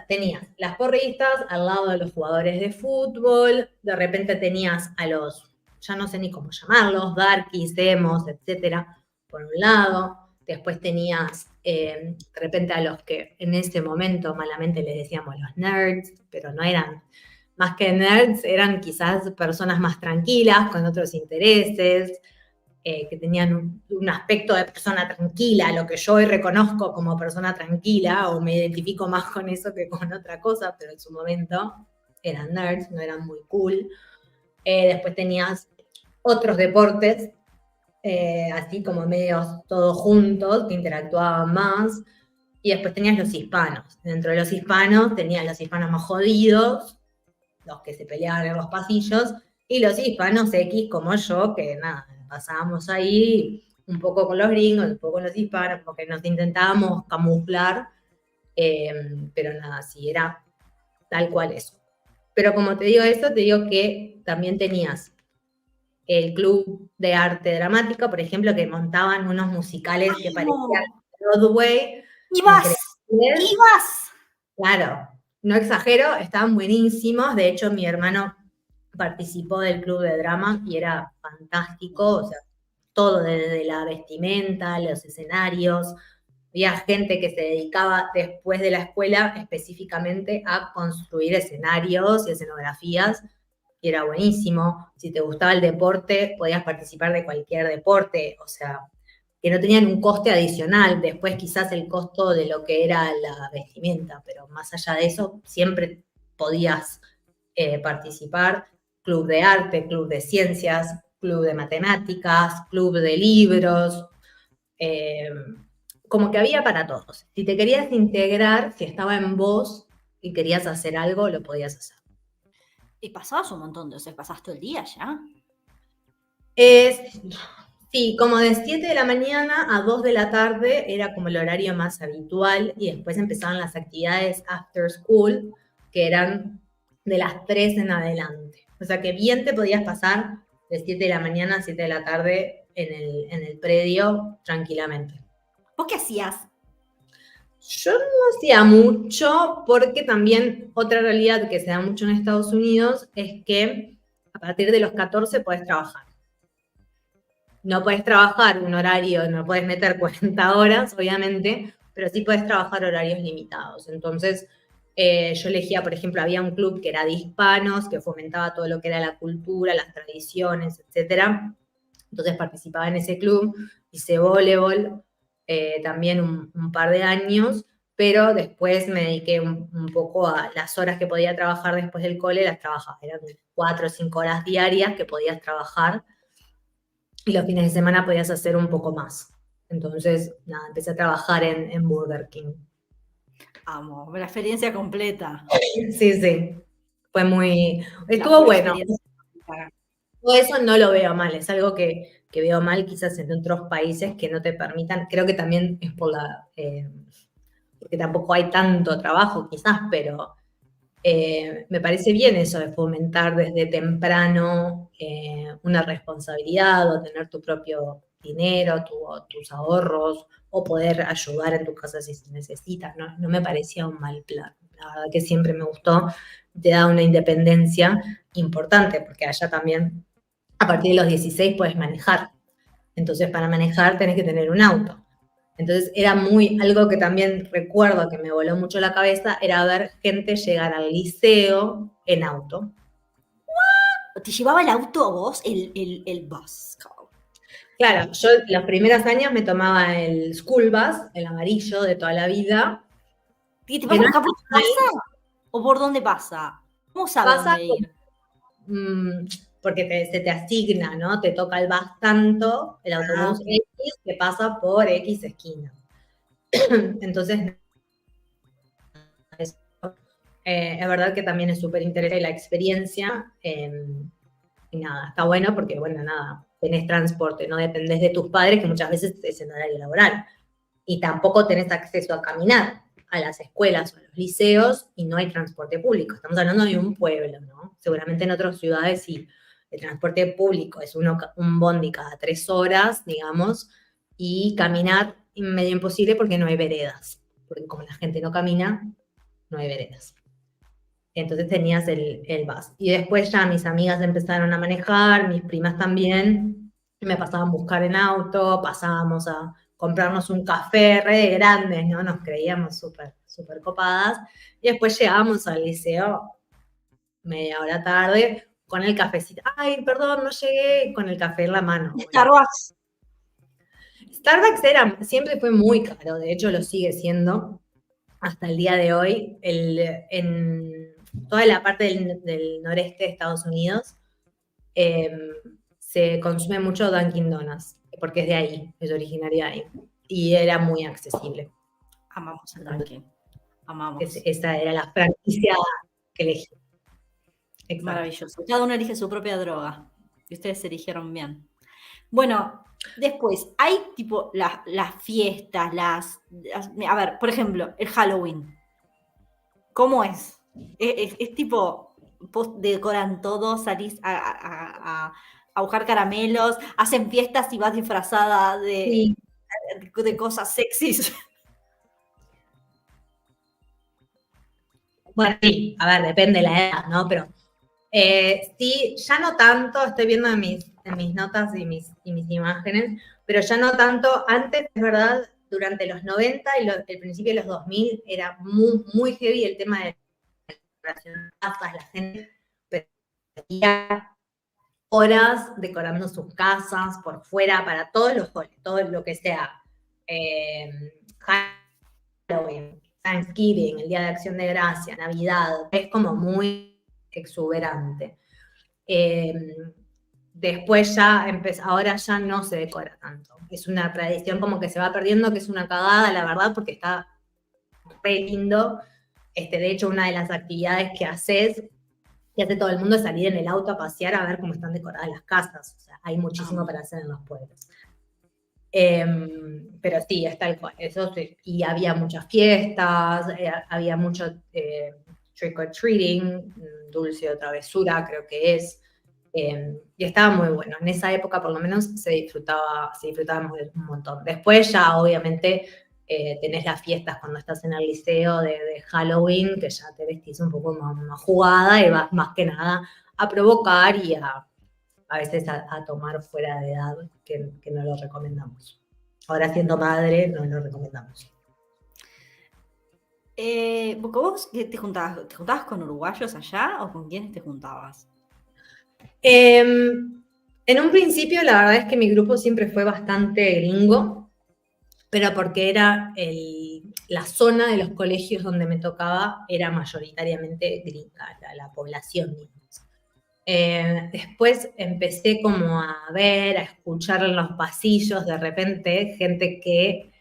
S2: Tenías las porristas al lado de los jugadores de fútbol, de repente tenías a los, ya no sé ni cómo llamarlos, darkies, emos, etcétera, por un lado. Después tenías de repente a los que en ese momento malamente les decíamos los nerds, pero no eran más que nerds, eran quizás personas más tranquilas, con otros intereses. que tenían un aspecto de persona tranquila, lo que yo hoy reconozco como persona tranquila, o me identifico más con eso que con otra cosa, pero en su momento eran nerds, no eran muy cool. Después tenías otros deportes, así como medios todos juntos, que interactuaban más. Y después tenías los hispanos. Dentro de los hispanos tenías los hispanos más jodidos, los que se peleaban en los pasillos, y los hispanos X como yo, que nada, pasábamos ahí un poco con los gringos, un poco con los hispanos, porque nos intentábamos camuflar, pero nada, sí, era tal cual eso. Pero como te digo eso, te digo que también tenías el club de arte dramático, por ejemplo, que montaban unos musicales que parecían Broadway.
S1: ¡Ibas!
S2: Claro, no exagero, estaban buenísimos. De hecho, mi hermano participó del club de drama y era fantástico. O sea, todo desde la vestimenta, los escenarios. Había gente que se dedicaba después de la escuela específicamente a construir escenarios y escenografías. Y era buenísimo. Si te gustaba el deporte, podías participar de cualquier deporte. O sea, que no tenían un coste adicional, después quizás el costo de lo que era la vestimenta, pero más allá de eso, siempre podías participar. Club de arte, club de ciencias, club de matemáticas, club de libros, como que había para todos. Si te querías integrar, si estaba en vos y querías hacer algo, lo podías hacer.
S1: Y pasabas un montón, entonces pasabas todo el día ya.
S2: Sí, como de 7 de la mañana a 2 de la tarde era como el horario más habitual y después empezaban las actividades after school, que eran de las 3 en adelante. O sea que bien te podías pasar de 7 de la mañana a 7 de la tarde en el predio tranquilamente.
S1: ¿Vos qué hacías?
S2: Yo no hacía mucho porque también otra realidad que se da mucho en Estados Unidos es que a partir de los 14 podés trabajar. No puedes trabajar un horario, no puedes meter 40 horas, obviamente, pero sí puedes trabajar horarios limitados. Entonces, yo elegía, por ejemplo, había un club que era de hispanos, que fomentaba todo lo que era la cultura, las tradiciones, etcétera. Entonces participaba en ese club, hice voleibol también un par de años, pero después me dediqué un poco a las horas que podía trabajar después del cole, las trabajaba. Eran 4 o 5 horas diarias que podías trabajar. Y los fines de semana podías hacer un poco más. Entonces, nada, empecé a trabajar en Burger King.
S1: Amo, la experiencia completa.
S2: Sí. Fue muy... Estuvo bueno. Todo eso no lo veo mal. Es algo que veo mal quizás en otros países que no te permitan. Creo que también es por porque tampoco hay tanto trabajo quizás, pero me parece bien eso de fomentar desde temprano una responsabilidad o tener tu propio dinero, tus ahorros, o poder ayudar en tu casa si se necesita. No me parecía un mal plan. La verdad que siempre me gustó, te da una independencia importante, porque allá también a partir de los 16 puedes manejar. Entonces, para manejar tenés que tener un auto. Entonces era algo que también recuerdo que me voló mucho la cabeza, era ver gente llegar al liceo en auto.
S1: ¿Te llevaba el auto a vos, el bus?
S2: Claro, yo los primeros años me tomaba el school bus, el amarillo de toda la vida.
S1: ¿Te vas a buscar por tu casa? ¿O por dónde pasa? ¿Cómo sabes dónde ir?
S2: Porque se te asigna, ¿no? Te toca el bus tanto, el autobús X, que pasa por X esquina. Entonces, es verdad que también es súper interesante la experiencia. Y nada, está bueno porque, bueno, nada, tenés transporte, no dependés de tus padres, que muchas veces es en horario laboral. Y tampoco tenés acceso a caminar a las escuelas o a los liceos y no hay transporte público. Estamos hablando de un pueblo, ¿no? Seguramente en otras ciudades sí. El transporte público es un bondi cada 3 horas, digamos, y caminar medio imposible porque no hay veredas. Porque como la gente no camina, no hay veredas. Entonces tenías el bus. Y después ya mis amigas empezaron a manejar, mis primas también, me pasaban a buscar en auto, pasábamos a comprarnos un café re grandes, ¿no? Nos creíamos súper copadas. Y después llegábamos al liceo media hora tarde, con el cafecito. Ay, perdón, no llegué con el café en la mano.
S1: Starbucks.
S2: Starbucks siempre fue muy caro, de hecho lo sigue siendo hasta el día de hoy. En toda la parte del noreste de Estados Unidos se consume mucho Dunkin' Donuts, porque es de ahí, es originaria de ahí, y era muy accesible.
S1: Amamos el Dunkin'. Amamos.
S2: Esa era la franquicia que elegí.
S1: Exacto. Maravilloso. Cada uno elige su propia droga. Y ustedes eligieron bien. Bueno, después, hay tipo las fiestas, a ver, por ejemplo, el Halloween. ¿Cómo es? Es tipo, decoran todo, salís a buscar caramelos, hacen fiestas y vas disfrazada de cosas sexys.
S2: Bueno, sí, a ver, depende de la edad, ¿no? Pero sí, ya no tanto, estoy viendo en mis notas y mis imágenes, pero ya no tanto. Antes, es verdad, durante los 90 y el principio de los 2000 era muy, muy heavy el tema de la gente pedía horas decorando sus casas por fuera para todos los goles, todo lo que sea Halloween, Thanksgiving, el Día de Acción de Gracia, Navidad, es como muy exuberante. Después ahora ya no se decora tanto. Es una tradición como que se va perdiendo, que es una cagada, la verdad, porque está re lindo. De hecho, una de las actividades que hace todo el mundo es salir en el auto a pasear a ver cómo están decoradas las casas. O sea, hay muchísimo para hacer en los pueblos. Pero sí, es tal cual. Eso sí. Y había muchas fiestas, había mucho trick or treating, dulce o travesura, creo que es. Y estaba muy bueno. En esa época, por lo menos, se disfrutábamos un montón. Después ya, obviamente, tenés las fiestas cuando estás en el liceo de Halloween, que ya te vestís un poco más jugada y vas más que nada a provocar y a veces a tomar fuera de edad, que no lo recomendamos. Ahora, siendo madre, no lo recomendamos.
S1: ¿Vos te juntabas con uruguayos allá o con quiénes te juntabas?
S2: En un principio, la verdad es que mi grupo siempre fue bastante gringo, pero porque era la zona de los colegios donde me tocaba era mayoritariamente gringa, la población, digamos. Después empecé como a ver, a escuchar en los pasillos de repente gente que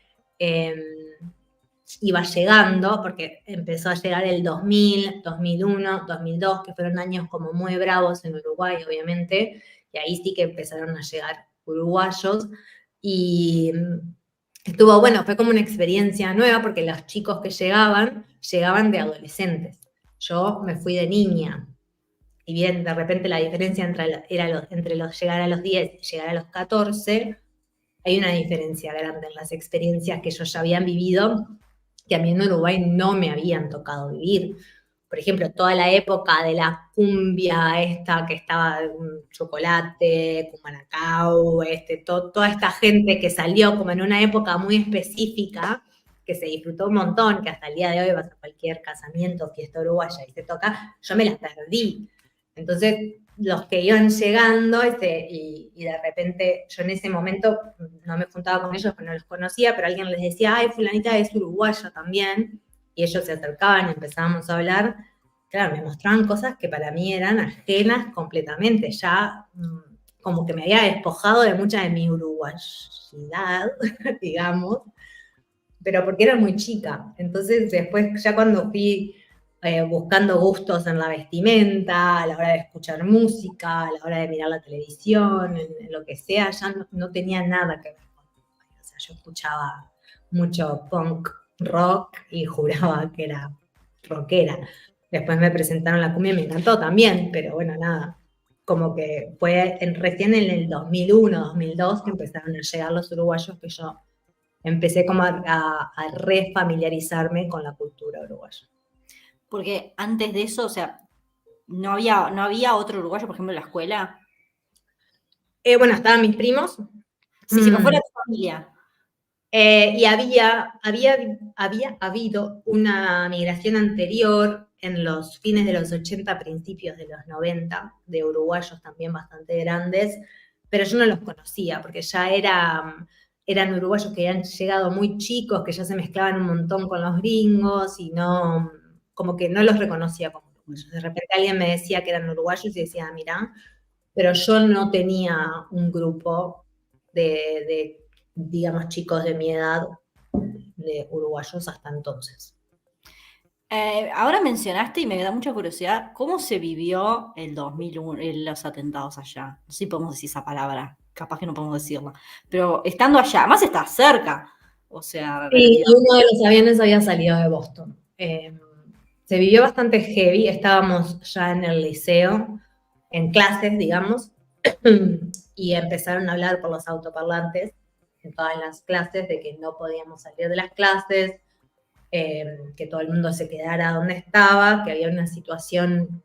S2: iba llegando, porque empezó a llegar el 2000, 2001, 2002, que fueron años como muy bravos en Uruguay, obviamente, y ahí sí que empezaron a llegar uruguayos, y estuvo bueno, fue como una experiencia nueva, porque los chicos que llegaban de adolescentes. Yo me fui de niña, y bien, de repente la diferencia entre llegar a los 10 y llegar a los 14, hay una diferencia grande en las experiencias que ellos ya habían vivido, que a mí en Uruguay no me habían tocado vivir. Por ejemplo, toda la época de la cumbia esta que estaba Chocolate, Cumanacao, toda esta gente que salió como en una época muy específica, que se disfrutó un montón, que hasta el día de hoy vas a cualquier casamiento, fiesta uruguaya y se toca, yo me la perdí. Entonces, los que iban llegando y de repente yo en ese momento no me juntaba con ellos porque no los conocía, pero alguien les decía, ay, fulanita es uruguaya también, y ellos se acercaban y empezábamos a hablar. Claro, me mostraban cosas que para mí eran ajenas completamente, ya como que me había despojado de mucha de mi uruguayidad, digamos, pero porque era muy chica. Entonces después ya cuando fui buscando gustos en la vestimenta, a la hora de escuchar música, a la hora de mirar la televisión, en lo que sea, ya no tenía nada que ver con Uruguay. O sea, yo escuchaba mucho punk rock y juraba que era rockera. Después me presentaron la cumbia y me encantó también, pero bueno, nada. Como que fue recién en el 2001, 2002 que empezaron a llegar los uruguayos que yo empecé como a refamiliarizarme con la cultura uruguaya.
S1: Porque antes de eso, o sea, no había otro uruguayo, por ejemplo, en la escuela.
S2: Bueno, estaban mis primos.
S1: Sí, pero fuera de tu familia.
S2: Y había habido una migración anterior en los fines de los 80, principios de los 90, de uruguayos también bastante grandes, pero yo no los conocía, porque ya eran uruguayos que habían llegado muy chicos, que ya se mezclaban un montón con los gringos, y no, como que no los reconocía como uruguayos. De repente alguien me decía que eran uruguayos y decía, mira, pero yo no tenía un grupo de digamos, chicos de mi edad, de uruguayos hasta entonces.
S1: Ahora mencionaste y me da mucha curiosidad, ¿cómo se vivió el 2001, los atentados allá? No sé si podemos decir esa palabra, capaz que no podemos decirla, pero estando allá, además está cerca, o sea...
S2: Sí, uno de los aviones había salido de Boston. Se vivió bastante heavy, estábamos ya en el liceo, en clases, digamos, y empezaron a hablar por los autoparlantes en todas las clases de que no podíamos salir de las clases, que todo el mundo se quedara donde estaba, que había una situación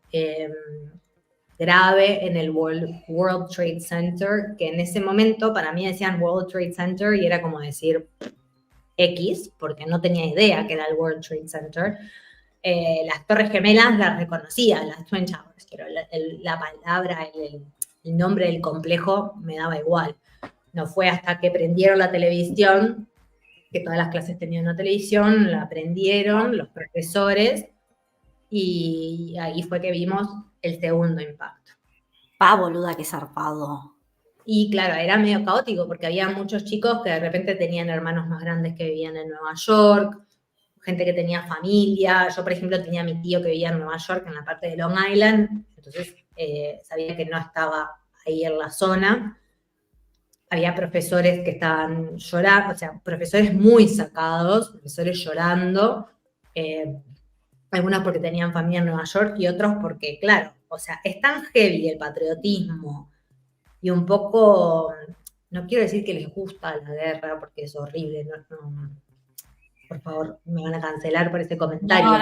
S2: grave en el World Trade Center, que en ese momento para mí decían World Trade Center y era como decir X, porque no tenía idea que era el World Trade Center. Las Torres Gemelas las reconocía, las Twin Towers, pero la palabra, el nombre del complejo me daba igual. No fue hasta que prendieron la televisión, que todas las clases tenían una televisión, la prendieron los profesores, y ahí fue que vimos el segundo impacto.
S1: Boluda, qué zarpado.
S2: Y claro, era medio caótico porque había muchos chicos que de repente tenían hermanos más grandes que vivían en Nueva York, gente que tenía familia. Yo, por ejemplo, tenía a mi tío que vivía en Nueva York, en la parte de Long Island, entonces sabía que no estaba ahí en la zona. Había profesores que estaban llorando, o sea, profesores muy sacados, profesores llorando, algunos porque tenían familia en Nueva York y otros porque, claro, o sea, es tan heavy el patriotismo y un poco, no quiero decir que les gusta la guerra porque es horrible, no, por favor, me van a cancelar por ese comentario.
S1: No.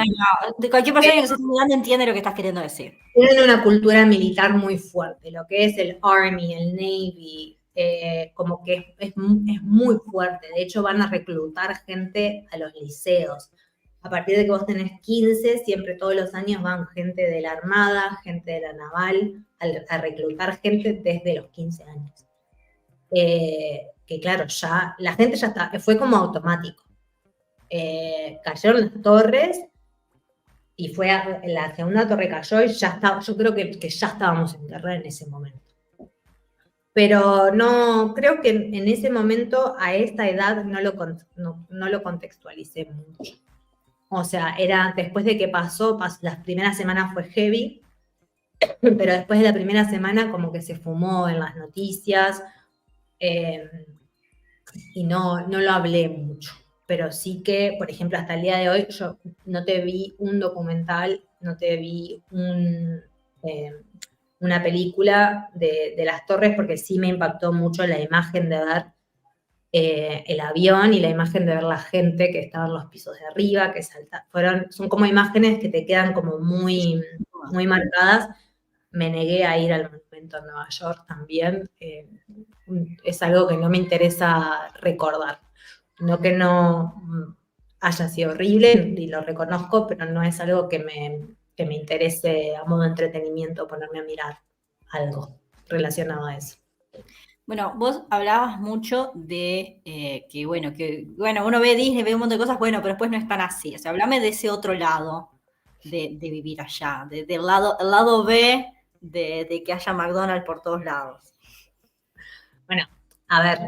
S1: De cualquier persona que nos esté mirando entiende lo que estás queriendo decir.
S2: Tienen una cultura militar muy fuerte, lo que es el Army, el Navy, como que es muy fuerte. De hecho, van a reclutar gente a los liceos. A partir de que vos tenés 15, siempre todos los años van gente de la Armada, gente de la Naval, a reclutar gente desde los 15 años. Que claro, ya la gente ya está, fue como automático. Cayeron las torres y fue la segunda torre cayó y ya estaba, yo creo que ya estábamos en guerra en ese momento. Pero no, creo que en ese momento, a esta edad, no lo contextualicé mucho. O sea, era después de que pasó, las primeras semanas fue heavy, pero después de la primera semana como que se fumó en las noticias, y no lo hablé mucho. Pero sí que, por ejemplo, hasta el día de hoy, yo no te vi un documental, no te vi una película de las torres, porque sí me impactó mucho la imagen de ver el avión y la imagen de ver la gente que estaba en los pisos de arriba, que salta. Son como imágenes que te quedan como muy, muy marcadas. Me negué a ir al monumento en Nueva York también. Es algo que no me interesa recordar. No que no haya sido horrible, y lo reconozco, pero no es algo que me interese a modo de entretenimiento ponerme a mirar algo relacionado a eso.
S1: Bueno, vos hablabas mucho de que uno ve Disney, ve un montón de cosas, bueno, pero después no es tan así. O sea, hablame de ese otro lado de vivir allá, el lado B de que haya McDonald's por todos lados.
S2: Bueno, a ver,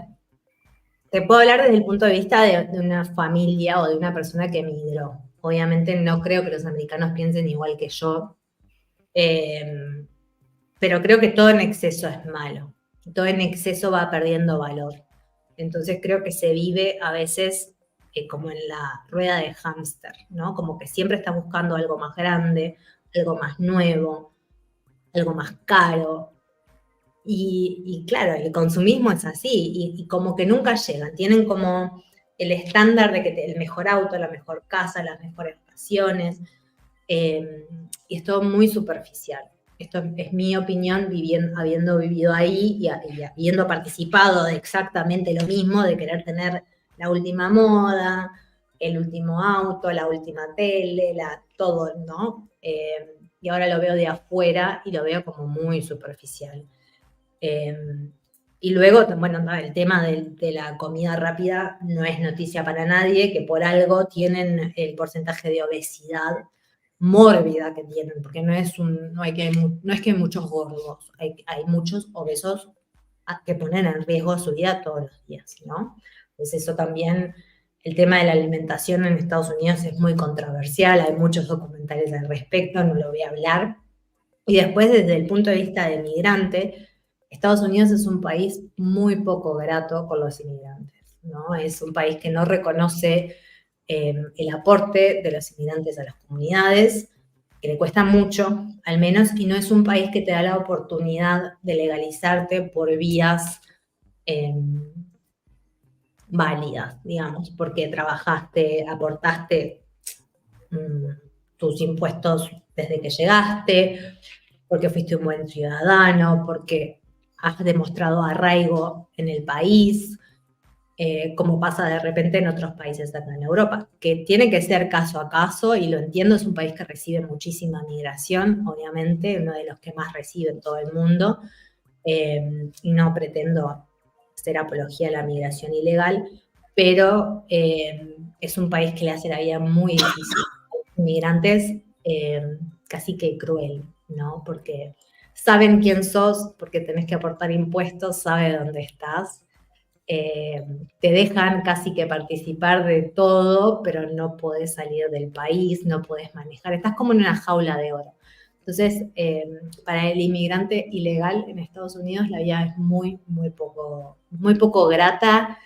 S2: te puedo hablar desde el punto de vista de una familia o de una persona que emigró. Obviamente no creo que los americanos piensen igual que yo, pero creo que todo en exceso es malo. Todo en exceso va perdiendo valor. Entonces creo que se vive a veces como en la rueda de hámster, ¿no? Como que siempre está buscando algo más grande, algo más nuevo, algo más caro. Y claro, el consumismo es así, y como que nunca llegan. Tienen como el estándar de que el mejor auto, la mejor casa, las mejores vacaciones, y es todo muy superficial. Esto es mi opinión, habiendo vivido ahí y habiendo participado de exactamente lo mismo, de querer tener la última moda, el último auto, la última tele, todo, ¿no? Y ahora lo veo de afuera y lo veo como muy superficial. Y luego, bueno, el tema de la comida rápida no es noticia para nadie, que por algo tienen el porcentaje de obesidad mórbida que tienen, porque no es que hay muchos gordos, hay muchos obesos que ponen en riesgo su vida todos los días, ¿no? Pues eso también, el tema de la alimentación en Estados Unidos es muy controversial, hay muchos documentales al respecto, no lo voy a hablar. Y después, desde el punto de vista de migrante, Estados Unidos es un país muy poco grato con los inmigrantes, ¿no? Es un país que no reconoce el aporte de los inmigrantes a las comunidades, que le cuesta mucho, al menos, y no es un país que te da la oportunidad de legalizarte por vías válidas, digamos, porque trabajaste, aportaste tus impuestos desde que llegaste, porque fuiste un buen ciudadano, porque has demostrado arraigo en el país, como pasa de repente en otros países acá en Europa, que tiene que ser caso a caso, y lo entiendo, es un país que recibe muchísima migración, obviamente, uno de los que más recibe en todo el mundo, y no pretendo hacer apología a la migración ilegal, pero es un país que le hace la vida muy difícil a los inmigrantes, casi que cruel, ¿no? Porque saben quién sos, porque tenés que aportar impuestos, saben dónde estás, te dejan casi que participar de todo, pero no podés salir del país, no podés manejar, estás como en una jaula de oro. Entonces, para el inmigrante ilegal en Estados Unidos la vida es muy poco grata,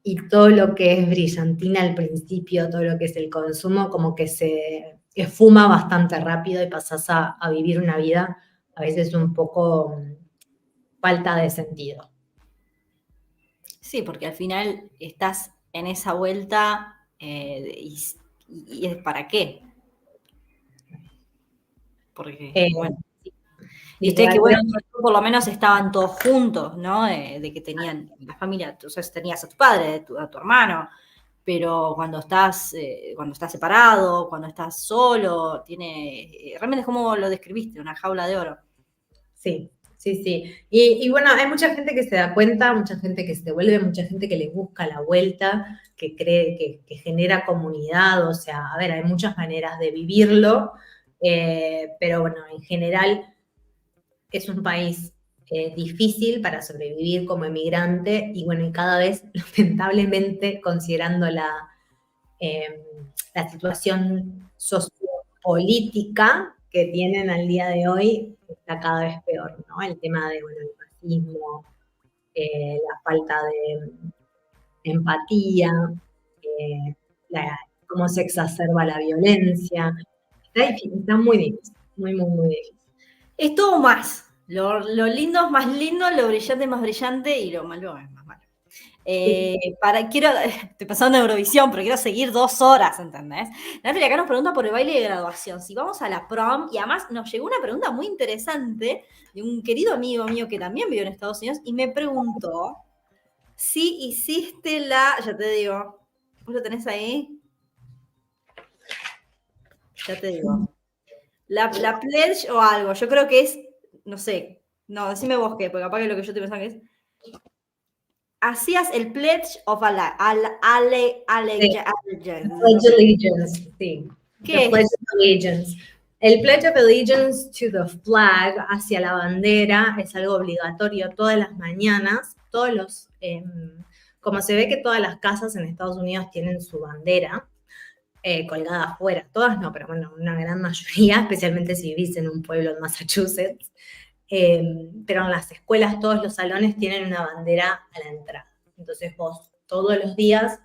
S2: y todo lo que es brillantina al principio, todo lo que es el consumo, como que se esfuma bastante rápido y pasás a vivir una vida a veces un poco falta de sentido.
S1: Sí, porque al final estás en esa vuelta y es ¿para qué? Porque, bueno, viste que bueno, por lo menos estaban todos juntos, ¿no? De que tenían la familia, entonces tenías a tu padre, a tu hermano, pero cuando estás separado, cuando estás solo, realmente es como lo describiste, una jaula de oro.
S2: Sí, sí. Y bueno, hay mucha gente que se da cuenta, mucha gente que se devuelve, mucha gente que le busca la vuelta, que cree que genera comunidad, o sea, a ver, hay muchas maneras de vivirlo, pero bueno, en general es un país difícil para sobrevivir como emigrante, y bueno, y cada vez, lamentablemente, considerando la situación sociopolítica que tienen al día de hoy, está cada vez peor, ¿no? El tema de, bueno, el racismo, la falta de empatía, cómo se exacerba la violencia. Está muy difícil, muy difícil.
S1: Es todo más. Lo lindo es más lindo, lo brillante es más brillante y lo malo es más malo. Estoy pasando en Eurovisión, pero quiero seguir 2 horas, ¿entendés? Natalia acá nos pregunta por el baile de graduación, si vamos a la prom, y además nos llegó una pregunta muy interesante de un querido amigo mío que también vive en Estados Unidos, y me preguntó si hiciste ya te digo, ¿vos lo tenés ahí? Ya te digo. La pledge o algo, yo creo que es, no sé, no, decime vos qué, porque capaz que lo que yo estoy pensando que es. Hacías el Pledge of Allegiance.
S2: Sí.
S1: ¿Qué
S2: Pledge
S1: es?
S2: of Allegiance. El Pledge of Allegiance to the flag, hacia la bandera, es algo obligatorio todas las mañanas. Como se ve que todas las casas en Estados Unidos tienen su bandera colgada afuera, todas no, pero bueno, una gran mayoría, especialmente si vivís en un pueblo en Massachusetts. Pero en las escuelas todos los salones tienen una bandera a la entrada. Entonces vos todos los días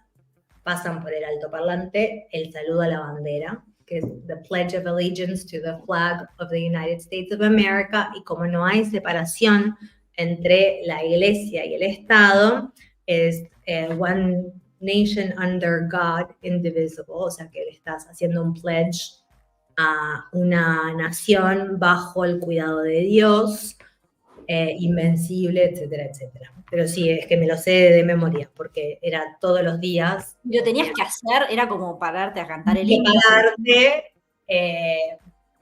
S2: pasan por el altoparlante el saludo a la bandera, que es the Pledge of Allegiance to the flag of the United States of America, y como no hay separación entre la iglesia y el Estado, es one nation under God, indivisible, o sea que le estás haciendo un pledge a una nación bajo el cuidado de Dios, Invencible, etcétera, etcétera. Pero sí, es que me lo sé de memoria, porque era todos los días.
S1: Lo tenías que hacer, era como pararte a cantar el himno.
S2: Pararte,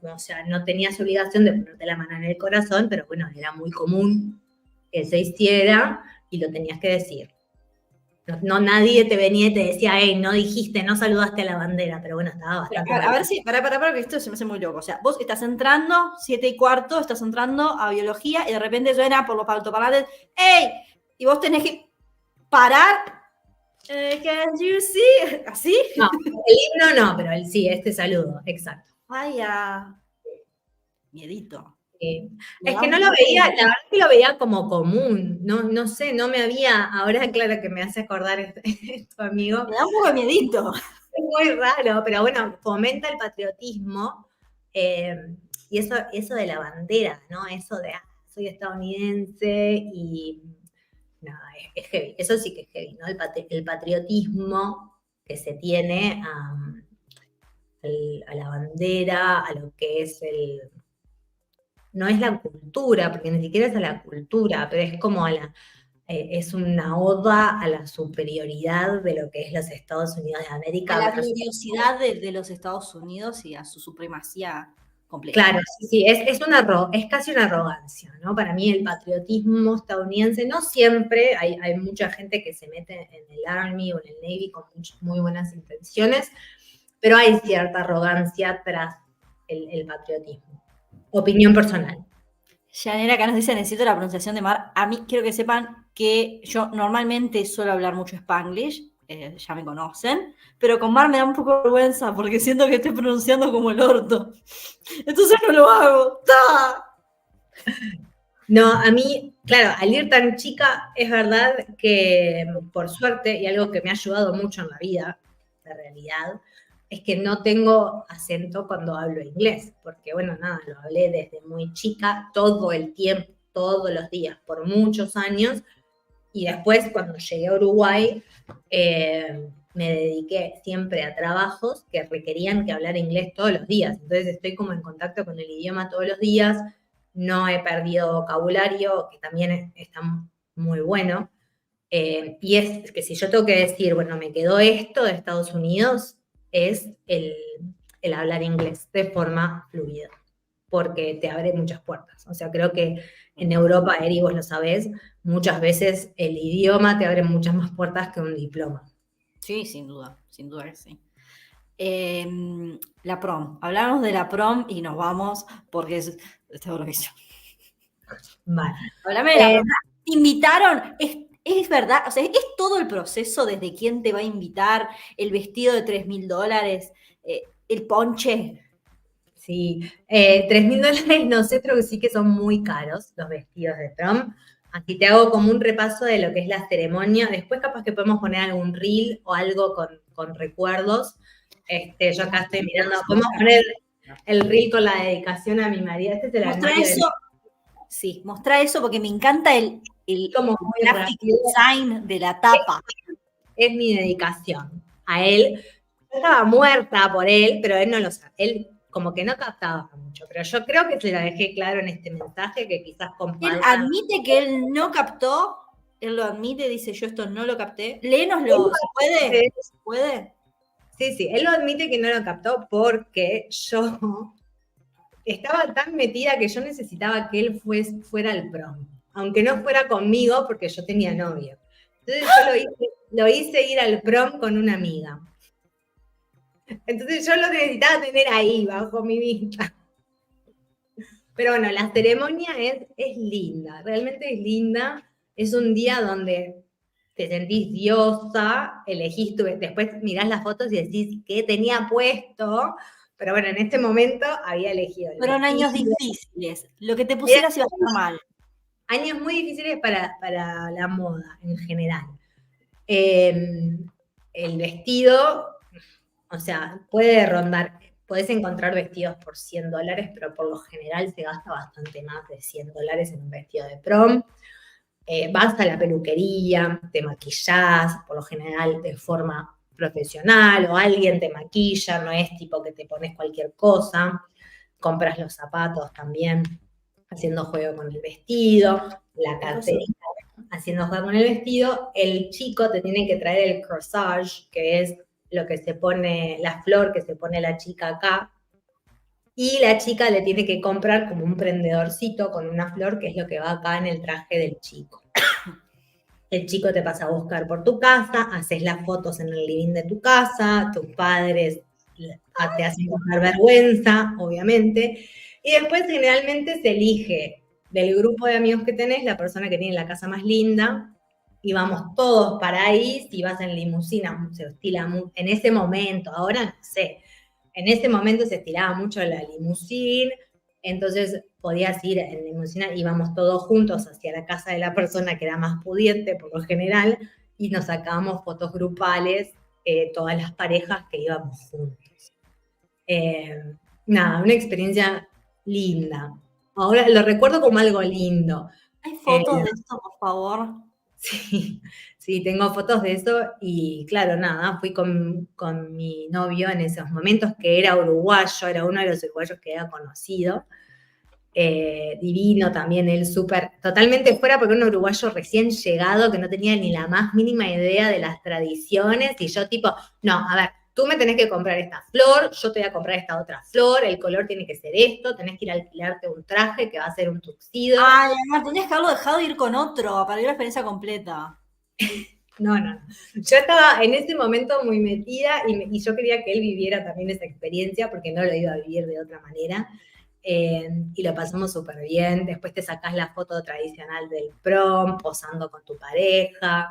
S2: o sea, no tenías obligación de ponerte la mano en el corazón, pero bueno, era muy común que se hiciera y lo tenías que decir. No, nadie te venía y te decía, hey, no dijiste, no saludaste a la bandera, pero bueno, estaba bastante
S1: a ver si, para, que esto se me hace muy loco. O sea, vos estás entrando, 7:15, estás entrando a biología y de repente suena por los altoparlantes, ¡hey! Y vos tenés que parar. Can you see? ¿Así?
S2: No, el himno no, pero el sí, este saludo, exacto.
S1: Vaya. Miedito.
S2: Es que no lo veía, la verdad que lo veía como común, no sé, no me había, ahora claro que me hace acordar esto, amigo.
S1: Me da un poco de miedito.
S2: Es muy raro, pero bueno, fomenta el patriotismo y eso de la bandera, ¿no? Eso de, soy estadounidense y nada, es heavy, eso sí que es heavy, ¿no? El patriotismo que se tiene a la bandera, a lo que es no es la cultura, porque ni siquiera es a la cultura, pero es como es una oda a la superioridad de lo que es los Estados Unidos de América.
S1: A la gloriosidad de los Estados Unidos y a su supremacía completa.
S2: Claro, sí, es casi una arrogancia, ¿no? Para mí el patriotismo estadounidense, no siempre, hay mucha gente que se mete en el Army o en el Navy con muy buenas intenciones, pero hay cierta arrogancia tras el patriotismo. Opinión personal.
S1: Yanera acá nos dice, necesito la pronunciación de Mar. A mí quiero que sepan que yo normalmente suelo hablar mucho Spanglish, ya me conocen, pero con Mar me da un poco de vergüenza porque siento que estoy pronunciando como el orto. Entonces no lo hago. ¡Ta!
S2: No, a mí, claro, al ir tan chica, es verdad que por suerte, y algo que me ha ayudado mucho en la vida, la realidad, es que no tengo acento cuando hablo inglés, porque bueno, nada, lo hablé desde muy chica, todo el tiempo, todos los días, por muchos años, y después cuando llegué a Uruguay, me dediqué siempre a trabajos que requerían que hablara inglés todos los días, entonces estoy como en contacto con el idioma todos los días, no he perdido vocabulario, que también está muy bueno, y es que si yo tengo que decir, bueno, me quedó esto de Estados Unidos, es el hablar inglés de forma fluida, porque te abre muchas puertas. O sea, creo que en Europa, Eri, vos lo sabés, muchas veces el idioma te abre muchas más puertas que un diploma.
S1: Sí, sin duda que sí. La prom. Hablamos de la prom y nos vamos porque es Eurovisión.
S2: Vale.
S1: Háblame de la prom. ¿Te invitaron? Es verdad, o sea, es todo el proceso desde quién te va a invitar, el vestido de $3.000, el ponche.
S2: Sí, $3.000 no sé, pero sí que son muy caros los vestidos de prom. Aquí te hago como un repaso de lo que es la ceremonia. Después capaz que podemos poner algún reel o algo con recuerdos. Yo acá estoy mirando, podemos poner el reel con la dedicación a mi marido. Este es el
S1: Mostrá eso. Sí, mostrá eso porque me encanta el graphic design de la tapa.
S2: Es mi dedicación a él. Yo estaba muerta por él, pero él no lo sabe. Él como que no captaba mucho, pero yo creo que se lo dejé claro en este mensaje que quizás comparta.
S1: Él admite que él no captó, él lo admite, dice yo esto no lo capté. Léenoslo, ¿se puede?
S2: Sí, él lo admite que no lo captó porque yo estaba tan metida que yo necesitaba que él fuera al prom, aunque no fuera conmigo porque yo tenía novio. Entonces yo lo hice ir al prom con una amiga. Entonces yo lo necesitaba tener ahí, bajo mi vista. Pero bueno, la ceremonia es linda, realmente es linda. Es un día donde te sentís diosa, elegís después mirás las fotos y decís qué tenía puesto, pero bueno, en este momento había elegido.
S1: Fueron años difíciles, lo que te pusieras iba a estar mal.
S2: Años muy difíciles para la moda en general. El vestido, o sea, podés encontrar vestidos por $100, pero por lo general se gasta bastante más de $100 en un vestido de prom. Vas a la peluquería, te maquillás, por lo general de forma profesional, o alguien te maquilla, no es tipo que te pones cualquier cosa, compras los zapatos también. haciendo juego con el vestido, la carterita haciendo juego con el vestido, el chico te tiene que traer el corsage, que es lo que se pone, la flor que se pone la chica acá, y la chica le tiene que comprar como un prendedorcito con una flor, que es lo que va acá en el traje del chico. El chico te pasa a buscar por tu casa, haces las fotos en el living de tu casa, tus padres te hacen pasar vergüenza, obviamente, y después generalmente se elige del grupo de amigos que tenés la persona que tiene la casa más linda, y vamos todos para ahí. Si vas en limusina, se estila en ese momento, ahora no sé, en ese momento se estilaba mucho la limusina, entonces podías ir en limusina, íbamos todos juntos hacia la casa de la persona que era más pudiente por lo general, y nos sacábamos fotos grupales, todas las parejas que íbamos juntos. Nada, una experiencia linda. Ahora lo recuerdo como algo lindo.
S1: ¿Hay fotos de esto, por favor?
S2: Sí, tengo fotos de eso y claro, nada, fui con mi novio en esos momentos, que era uruguayo, era uno de los uruguayos que había conocido. Divino también, él súper, totalmente fuera, porque era un uruguayo recién llegado que no tenía ni la más mínima idea de las tradiciones, y yo tipo, no, a ver, tú me tenés que comprar esta flor, yo te voy a comprar esta otra flor, el color tiene que ser esto, tenés que ir a alquilarte un traje que va a ser un tuxedo.
S1: Ay, además tenías que haberlo dejado ir con otro para ir a la experiencia completa.
S2: No. Yo estaba en ese momento muy metida y yo quería que él viviera también esa experiencia porque no lo iba a vivir de otra manera. Y lo pasamos súper bien. Después te sacás la foto tradicional del prom, posando con tu pareja.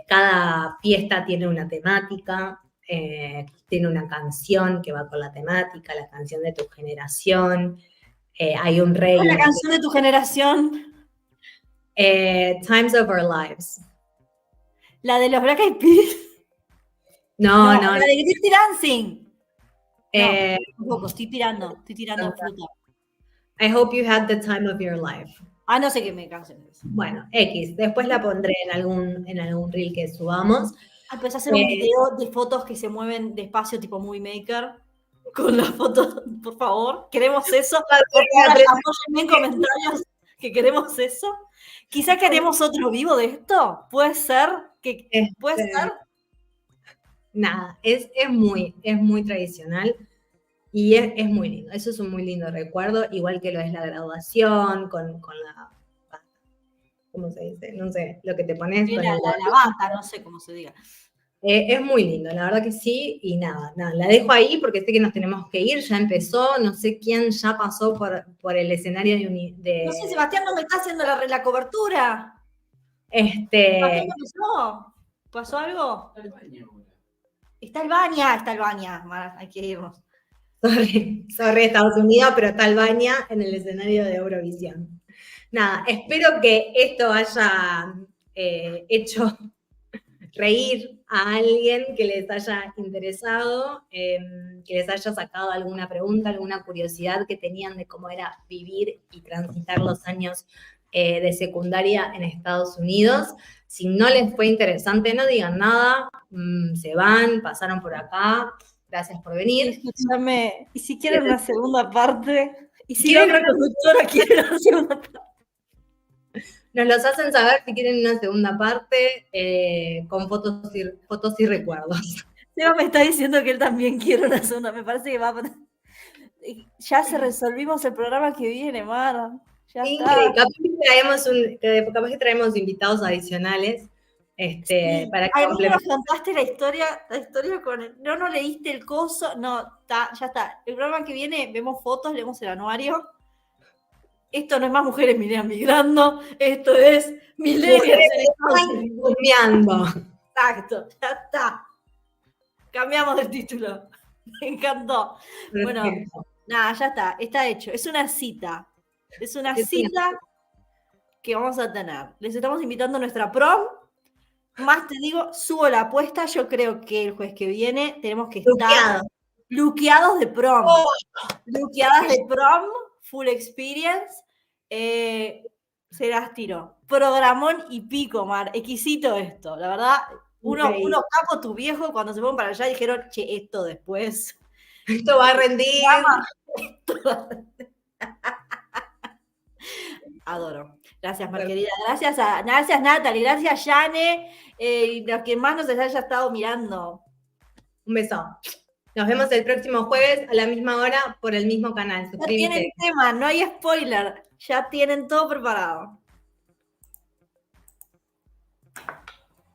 S2: Cada fiesta tiene una temática, tiene una canción que va con la temática, la canción de tu generación. Hay un rey.
S1: ¿Cuál es la canción de tu generación?
S2: Times of Our Lives.
S1: ¿La de los Black Eyed Peas?
S2: No.
S1: La de Dirty Dancing.
S2: Un
S1: poco, estoy tirando fruta.
S2: I hope you had the time of your life.
S1: No sé qué me canción es.
S2: Bueno, X, después la pondré en algún reel que subamos.
S1: Pues hacer un video de fotos que se mueven despacio tipo Movie Maker con las fotos, por favor. Queremos eso. Por favor, apóyenme en comentarios que queremos eso. Quizá que haremos otro vivo de esto. ¿Puede ser? ¿Puede ser?
S2: Nada, es muy tradicional y es muy lindo. Eso es un muy lindo recuerdo, igual que lo es la graduación, con la... ¿Cómo se dice? No sé, lo que te pones con
S1: la bata, no sé cómo se diga.
S2: Es muy lindo, la verdad que sí, y nada, la dejo ahí porque sé que nos tenemos que ir, ya empezó, no sé quién ya pasó por el escenario de...
S1: No sé, Sebastián no me está haciendo la cobertura.
S2: ¿Sebastián
S1: empezó? ¿Pasó algo? Está el Baña, hay que irnos.
S2: Sorry Estados Unidos, pero está el Baña en el escenario de Eurovisión. Nada, espero que esto haya hecho reír a alguien, que les haya interesado, que les haya sacado alguna pregunta, alguna curiosidad que tenían de cómo era vivir y transitar los años de secundaria en Estados Unidos. Si no les fue interesante, no digan nada, se van, pasaron por acá, gracias por venir.
S1: Escúchame, y si quieren una segunda parte, y si la otra conductora quiere una segunda parte.
S2: Nos los hacen saber si quieren una segunda parte con fotos y recuerdos.
S1: Seba me está diciendo que él también quiere una segunda, me parece que va a... Ya se resolvimos el programa que viene, Mar. Ya
S2: sí,
S1: está.
S2: Capaz que traemos invitados adicionales.
S1: Sí.
S2: Para que
S1: complementar. Nos contaste la historia con el... No leíste el coso. No, ya está. El programa que viene, vemos fotos, leemos el anuario. Esto no es más mujeres migrando, esto es millennials
S2: cambiando.
S1: Exacto, ya está. Cambiamos el título. Me encantó. Perfecto. Bueno, nada, ya está hecho. Es una cita. Es una cita que vamos a tener. Les estamos invitando a nuestra prom. Más te digo, subo la apuesta. Yo creo que el jueves que viene tenemos que estar luqueados de prom. Luqueadas de prom, full experience. Se las tiró. Programón y pico, Mar. Exquisito esto. La verdad, unos capos, tu viejo, cuando se fueron para allá, dijeron, che, esto después.
S2: Esto va a rendir.
S1: Adoro. Gracias, Marquerida. Gracias Natalie. Gracias, Yane. Y los que más nos haya estado mirando.
S2: Un beso. Nos vemos el próximo jueves a la misma hora por el mismo canal.
S1: Ya tienen tema, no hay spoiler. Ya tienen todo preparado.